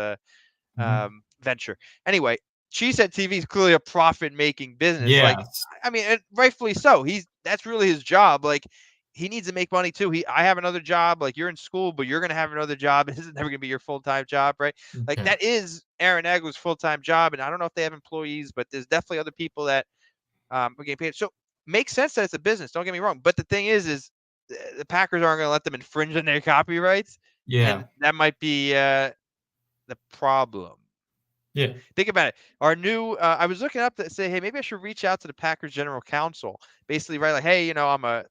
venture. Anyway, Cheesehead TV is clearly a profit-making business. Yes. Like, I mean, and rightfully so. That's really his job. Like, he needs to make money too. I have another job. Like, you're in school, but you're gonna have another job. This is never gonna be your full-time job, right? Like, that is Aaron Agler's full-time job, and I don't know if they have employees, but there's definitely other people that are getting paid. So, makes sense that it's a business. Don't get me wrong. But the thing is the Packers aren't gonna let them infringe on their copyrights. Yeah. And that might be the problem. Yeah. Think about it. Our new, I was looking up to say, hey, maybe I should reach out to the Packers general counsel. Basically, right? Like, hey, I'm a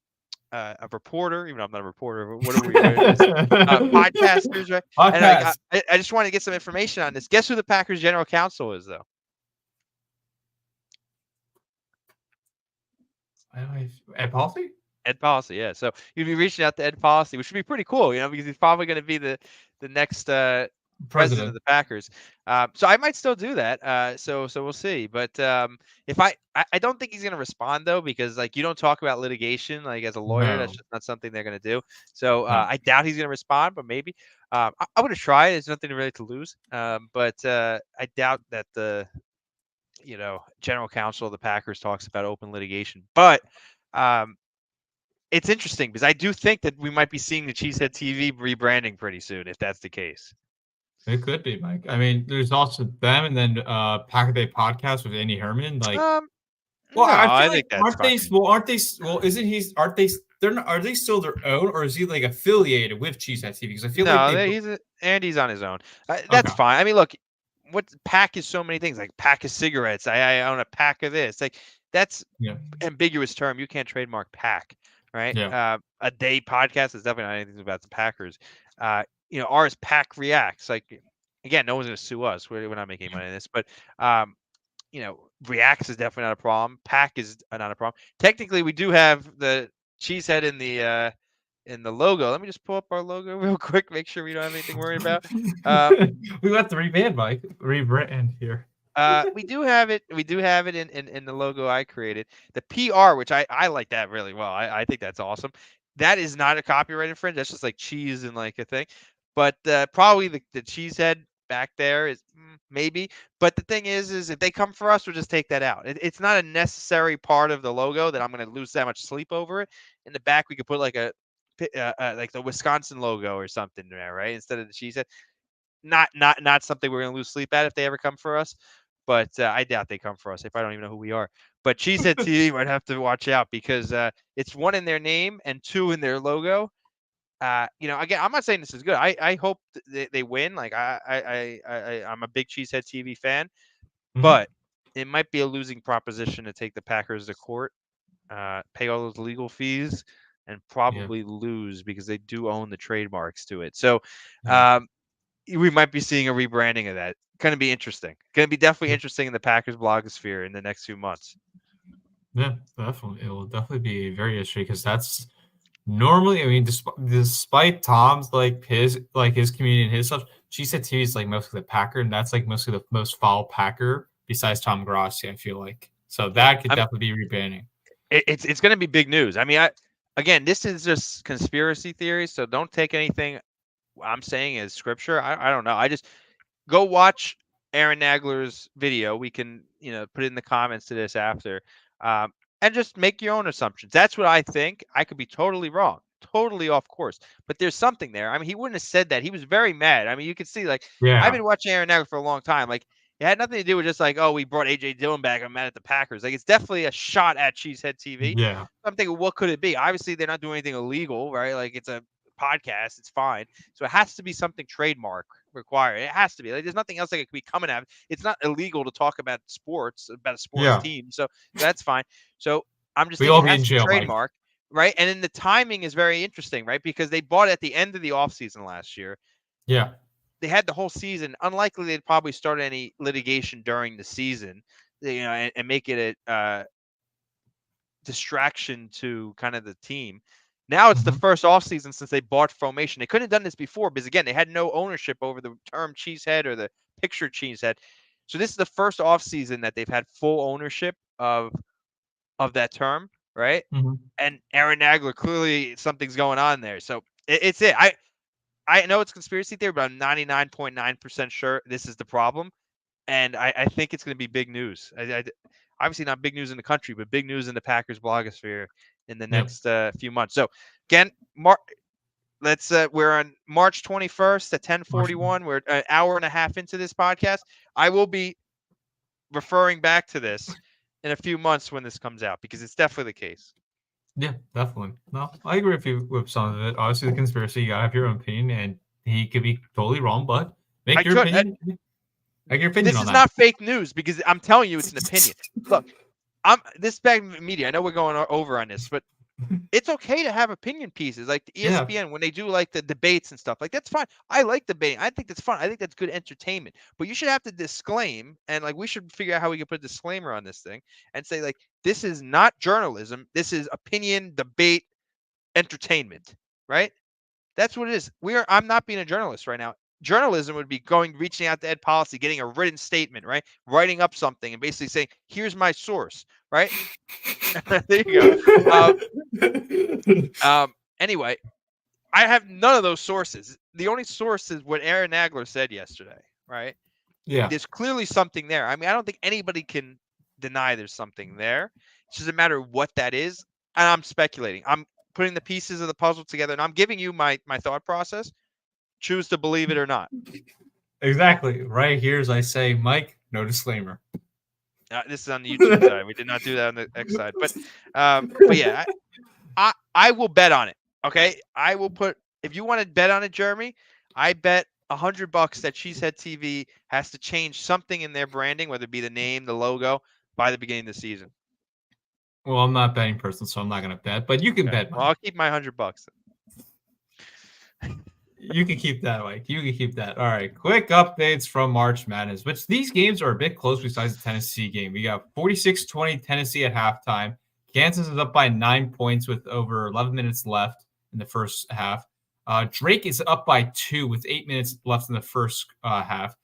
reporter, even though I'm not a reporter. What are we? Podcasters, right? Podcast. And I just wanted to get some information on this. Guess who the Packers general counsel is, though? Ed Policy? Ed Policy, yeah. So you'd be reaching out to Ed Policy, which would be pretty cool, because he's probably going to be the next president of the Packers. So I might still do that. So we'll see. But if I don't think he's going to respond though, because like you don't talk about litigation like as a lawyer. No. That's just not something they're going to do. So I doubt he's going to respond, but maybe I would have tried. There's nothing really to lose. But I doubt that the general counsel of the Packers talks about open litigation. But it's interesting because I do think that we might be seeing the Cheesehead TV rebranding pretty soon, if that's the case. It could be, Mike. I mean, there's also them, and then Packer Day podcast with Andy Herman. Like, well, no, I think that's aren't they? Well, aren't they? Well, isn't he? Aren't they? Are they still their own, or is he like affiliated with Cheesehead TV? Because I feel like Andy's on his own. That's fine. I mean, look, Pack is so many things. Like pack of cigarettes. I own a pack of this. Like that's ambiguous term. You can't trademark Pack, right? Yeah. A day podcast is definitely not anything about the Packers. Ours PackReacts. Like again, no one's gonna sue us. We're not making money in this, but Reacts is definitely not a problem. Pack is not a problem. Technically, we do have the Cheesehead in the logo. Let me just pull up our logo real quick, make sure we don't have anything to worry about. We got the rebrand, Mike. Rebrand here. We do have it. We do have it in the logo I created. The PR, which I like that really well. I think that's awesome. That is not a copyright infringement. That's just like cheese and like a thing. But probably the Cheesehead back there is maybe. But the thing is if they come for us, we'll just take that out. It's not a necessary part of the logo that I'm going to lose that much sleep over it. In the back, we could put like like the Wisconsin logo or something there, right? Instead of the Cheesehead. Not something we're going to lose sleep at if they ever come for us. But I doubt they come for us if I don't even know who we are. But Cheesehead TV might have to watch out because it's one in their name and two in their logo. Again, I'm not saying this is good. I hope they win. Like I'm a big Cheesehead TV fan, but it might be a losing proposition to take the Packers to court, pay all those legal fees, and probably lose because they do own the trademarks to it. So we might be seeing a rebranding of that. Going to be interesting. Going to be definitely interesting in the Packers blogosphere in the next few months. Yeah, definitely. It will definitely be very interesting because that's normally, I mean, despite Tom's his community and his stuff, she said TV is like mostly the Packer, and that's like mostly the most foul Packer besides Tom Grossi, I feel like. So that could definitely be rebanning. It's going to be big news. I mean, again, this is just conspiracy theories, so don't take anything I'm saying as scripture. I don't know. I just go watch Aaron Nagler's video. We can, put it in the comments to this after, and just make your own assumptions. That's what I think. I could be totally wrong, totally off course, but there's something there. I mean, he wouldn't have said that. He was very mad. I mean, you can see, like, I've been watching Aaron Nagler for a long time. Like, it had nothing to do with just like, oh, we brought AJ Dillon back. I'm mad at the Packers. Like, it's definitely a shot at Cheesehead TV. Yeah. I'm thinking, what could it be? Obviously, they're not doing anything illegal, right? Like, it's a podcast. It's fine. So it has to be something trademark required. It has to be. Like, there's nothing else that could be coming at it. It's not illegal to talk about sports, about a sports team. So that's fine. So I'm just thinking it has to be trademark, right? And then the timing is very interesting, right? Because they bought it at the end of the offseason last year. Yeah. They had the whole season. Unlikely they'd probably start any litigation during the season, and make it a distraction to kind of the team. Now it's the first offseason since they bought Formation. They couldn't have done this before because, again, they had no ownership over the term Cheesehead or the picture Cheesehead. So this is the first offseason that they've had full ownership of that term, right? Mm-hmm. And Aaron Nagler, clearly something's going on there. So it's it. I know it's conspiracy theory, but I'm 99.9% sure this is the problem. And I think it's going to be big news. Obviously not big news in the country, but big news in the Packers blogosphere in the next few months. So again, we're on March 21st at 10:41. We're an hour and a half into this podcast. I will be referring back to this in a few months when this comes out, because it's definitely the case. Yeah, definitely. No, I agree with you with some of it. Obviously, the conspiracy, you gotta have your own opinion, and he could be totally wrong, but make your opinion. This is not fake news, because I'm telling you, it's an opinion. Look, this bag media. I know we're going over on this, but it's okay to have opinion pieces, like the ESPN when they do like the debates and stuff. Like, that's fine. I like debating. I think that's fun. I think that's good entertainment. But you should have to disclaim, and like we should figure out how we can put a disclaimer on this thing and say, like, this is not journalism. This is opinion, debate, entertainment. Right? That's what it is. I'm not being a journalist right now. Journalism would be reaching out to Ed Policy, getting a written statement, right? Writing up something and basically saying, here's my source, right? There you go. Anyway, I have none of those sources. The only source is what Aaron Nagler said yesterday, right? Yeah. There's clearly something there. I mean, I don't think anybody can deny there's something there. It's just a matter of what that is. And I'm speculating. I'm putting the pieces of the puzzle together, and I'm giving you my thought process. Choose to believe it or not. Exactly. Right here, as I say, Mike, no disclaimer. This is on the YouTube side. We did not do that on the X side. But yeah, I will bet on it. Okay, I will put. If you want to bet on it, Jeremy, I bet $100 that Cheesehead TV has to change something in their branding, whether it be the name, the logo, by the beginning of the season. Well, I'm not a betting person, so I'm not going to bet. But you can bet. Mike. Well, I'll keep my $100. You can keep that, Mike. You can keep that. All right. Quick updates from March Madness, which these games are a bit close besides the Tennessee game. We got 46-20 Tennessee at halftime. Kansas is up by 9 points with over 11 minutes left in the first half. Drake is up by 2 with 8 minutes left in the first half.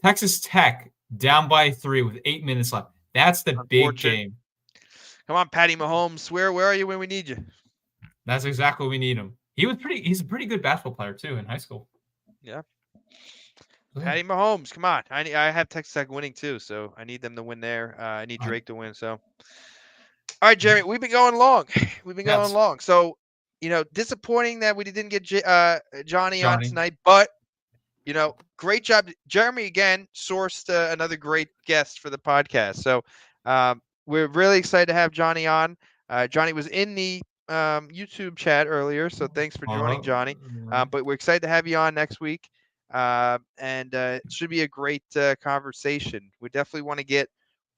Texas Tech down by 3 with 8 minutes left. That's the big game. Come on, Patty Mahomes. Where are you when we need you? That's exactly what we need him. He's a pretty good basketball player too in high school. Yeah. Patty Mahomes, come on. I have Texas Tech winning too, so I need them to win there. I need Drake to win. So, all right, Jeremy, we've been going long. So, disappointing that we didn't get Johnny on tonight, but great job, Jeremy. Again, sourced another great guest for the podcast. So, we're really excited to have Johnny on. Johnny was in the YouTube chat earlier, so thanks for joining, Johnny. But we're excited to have you on next week, and it should be a great conversation. We definitely want to get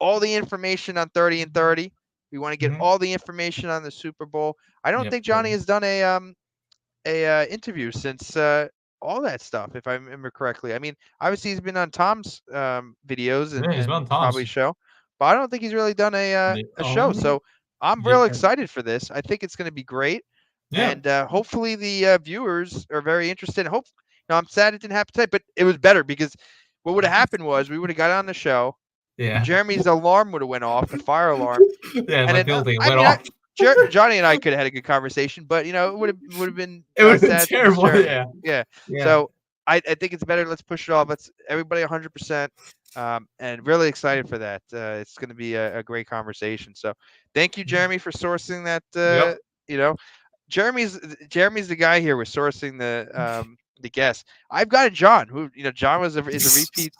all the information on 30 and 30. We want to get all the information on the Super Bowl. I don't think Johnny has done a interview since all that stuff, if I remember correctly. I mean, obviously he's been on Tom's videos and probably show, but I don't think he's really done a show. So I'm real excited for this. I think it's going to be great. Yeah. And hopefully the viewers are very interested. I'm sad it didn't happen today, but it was better because what would have happened was we would have got on the show. Yeah. Jeremy's alarm would have went off, the fire alarm. Yeah, And my then, building I went mean, off. Johnny and I could have had a good conversation, but it would have been It would have been sad to miss terrible. Jeremy. Yeah. So I think it's better. Let's push it off. Let's everybody 100%. And really excited for that. It's going to be a great conversation. So thank you, Jeremy, for sourcing that. Yep. Jeremy's the guy here with sourcing the guests. I've got John, who John is a repeat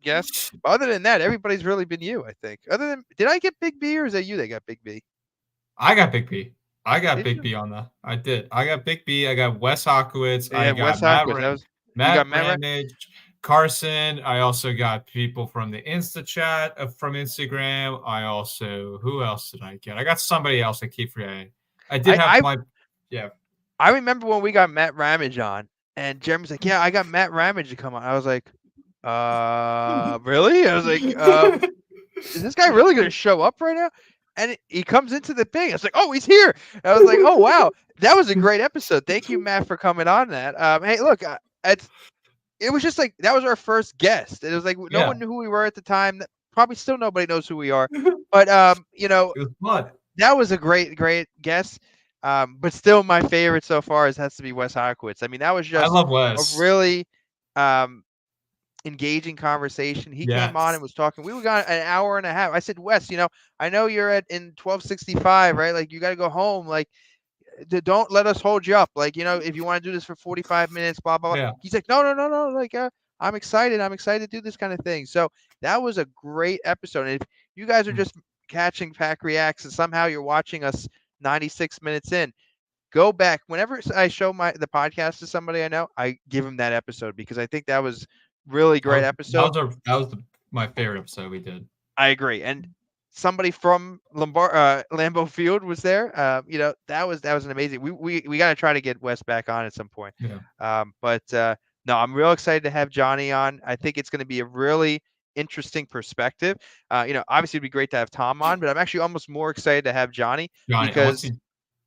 guest. But other than that, everybody's really been you, I think. Other than, did I get Big B, or is that you that got Big B? I got Big B. I got Did Big you? B on that. I did. I got Big B. I got Wes Hawkowitz. Yeah, I got Wes Matt, Hawkowitz. Matt Matt Ra- Ramage, Carson. I also got people from the Insta chat from Instagram. I also, who else did I get? I got somebody else. I keep forgetting. I did have yeah. I remember when we got Matt Ramage on, and Jeremy's like, "Yeah, I got Matt Ramage to come on." I was like, really?" I was like, "Is this guy really going to show up right now?" And he comes into the thing. I was like, "Oh, he's here!" I was like, "Oh, wow, that was a great episode. Thank you, Matt, for coming on that." Hey, look, it was just like that was our first guest. It was like no one knew who we were at the time. Probably still nobody knows who we are, but it was fun. That was a great guest. But still, my favorite so far has to be Wes Hawkowitz. I mean, that was just I love Wes. a really engaging conversation. He came on and was talking. We got an hour and a half. I said, Wes, I know you're in 1265, right? Like, you got to go home. Like, don't let us hold you up. Like, if you want to do this for 45 minutes, blah, blah, blah. Yeah. He's like, no. Like, I'm excited. I'm excited to do this kind of thing. So that was a great episode. And if you guys are just catching PackReacts and somehow you're watching us 96 minutes in, go back. Whenever I show the podcast to somebody I know, I give them that episode because I think that was really great episode. That was my favorite episode we did. I agree. And somebody from Lambeau Field was there. That was an amazing. We got to try to get Wes back on at some point. Yeah. No, I'm real excited to have Johnny on. I think it's going to be a really interesting perspective. Obviously it'd be great to have Tom on, but I'm actually almost more excited to have Johnny because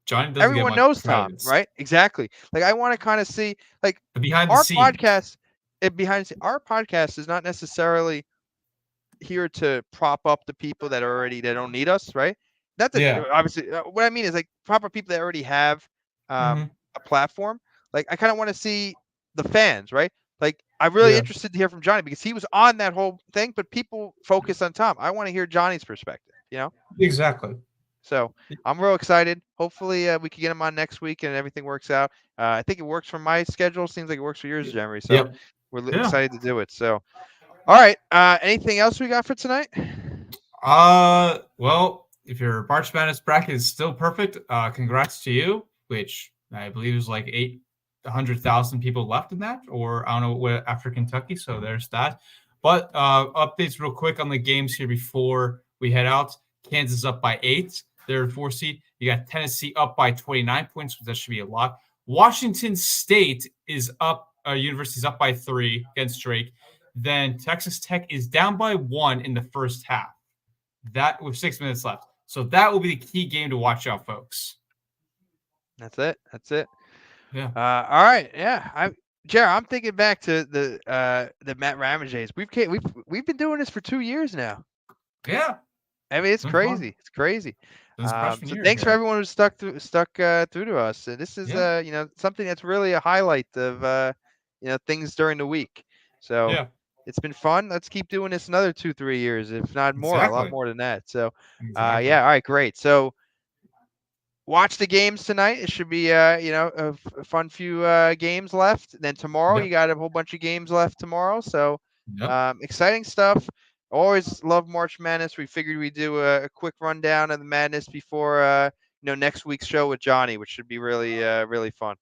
Johnny everyone knows Tom, right? Exactly. Like, I want to kind of see, like, behind the scenes. Our podcast is not necessarily here to prop up the people that don't need us, right? Obviously, what I mean is, like, prop up people that already have a platform. Like, I kind of want to see the fans, right? Like, I'm really interested to hear from Johnny because he was on that whole thing, but people focus on Tom. I want to hear Johnny's perspective, Exactly. So I'm real excited. Hopefully we can get him on next week and everything works out. I think it works for my schedule. Seems like it works for yours, Jeremy. So we're excited to do it. So, all right. Anything else we got for tonight? Well, if your March Madness bracket is still perfect, congrats to you, which I believe is like 800,000 people left in that, or I don't know what after Kentucky. So there's that. But updates real quick on the games here before we head out. Kansas up by 8. They're in 4 seed. You got Tennessee up by 29 points, which that should be a lot. Washington State is up. University's up by 3 against Drake. Then Texas Tech is down by 1 in the first half. That with 6 minutes left. So that will be the key game to watch out, folks. That's it. Yeah. All right. Yeah. Jared, I'm thinking back to the Matt Ramage days. We've been doing this for 2 years now. Yeah. I mean, it's crazy. It's crazy. So thanks for everyone who's stuck through to us. This is something that's really a highlight of things during the week. So it's been fun. Let's keep doing this another 2-3 years, if not more, a lot more than that. So all right, great. So watch the games tonight. It should be a fun few games left. And then tomorrow you got a whole bunch of games left tomorrow. So exciting stuff. Always love March Madness. We figured we'd do a quick rundown of the madness before next week's show with Johnny, which should be really really fun.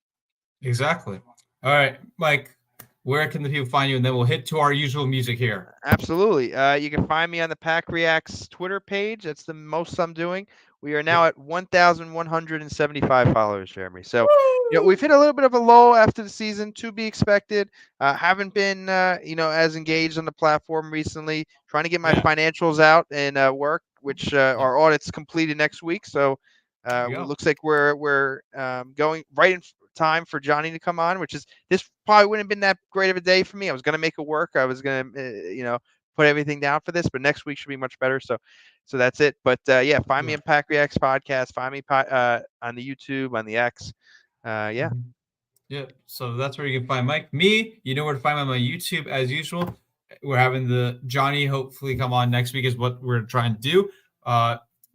Exactly. All right, Mike, where can the people find you? And then we'll hit to our usual music here. Absolutely. You can find me on the PackReacts Twitter page. That's the most I'm doing. We are now at 1,175 followers, Jeremy. So, we've hit a little bit of a lull after the season, to be expected. Haven't been, as engaged on the platform recently. Trying to get my financials out and work, which our audit's completed next week. So, it looks like we're going right time for Johnny to come on, which is this probably wouldn't have been that great of a day for me. I was gonna make it work. I was gonna put everything down for this, but next week should be much better. So that's it. But yeah, find me in PackReacts podcast. Find me on the YouTube, on the X. Yeah. Yeah, so that's where you can find Mike. Me, you know where to find me on my YouTube as usual. We're having the Johnny hopefully come on next week is what we're trying to do.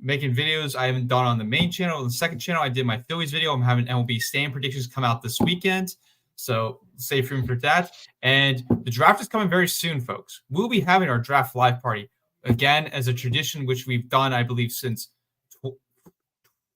Making videos I haven't done on the main channel. On the second channel, I did my Phillies video. I'm having MLB stand predictions come out this weekend. So stay tuned for that. And the draft is coming very soon, folks. We'll be having our draft live party again as a tradition, which we've done, I believe, since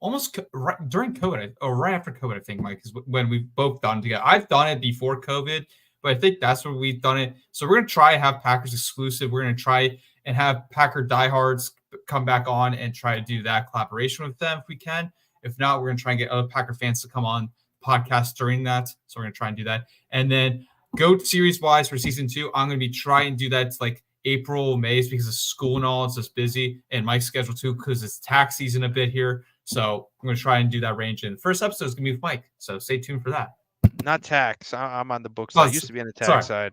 almost right during COVID, or right after COVID, I think, Mike, is when we've both done it together. I've done it before COVID, but I think that's where we've done it. So we're going to try to have Packers exclusive. We're going to try and have Packer diehards come back on and try to do that collaboration with them if we can. If not, we're going to try and get other Packer fans to come on podcast during that. So we're going to try and do that. And then GOAT series-wise for season 2, I'm going to be trying to do that. It's like April, May, because of school and all. It's just busy. And Mike's schedule too, because it's tax season a bit here. So I'm going to try and do that range. And the first episode is going to be with Mike. So stay tuned for that. Not tax. I'm on the book side. I used to be on the tax side.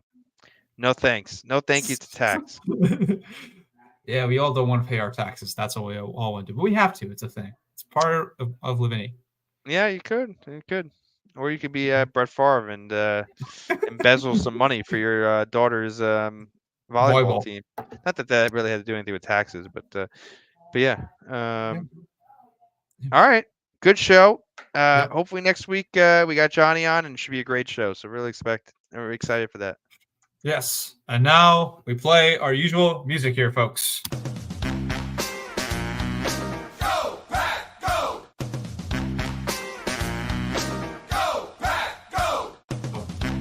No thanks. No thank you to tax. Yeah, we all don't want to pay our taxes. That's all we all want to do. But we have to. It's a thing. It's part of living. Yeah, you could. You could. Or you could be Brett Favre and embezzle some money for your daughter's volleyball team. Not that really had to do anything with taxes, but yeah. All right. Good show. Hopefully next week we got Johnny on, and it should be a great show. So really we're excited for that. Yes. And now we play our usual music here, folks.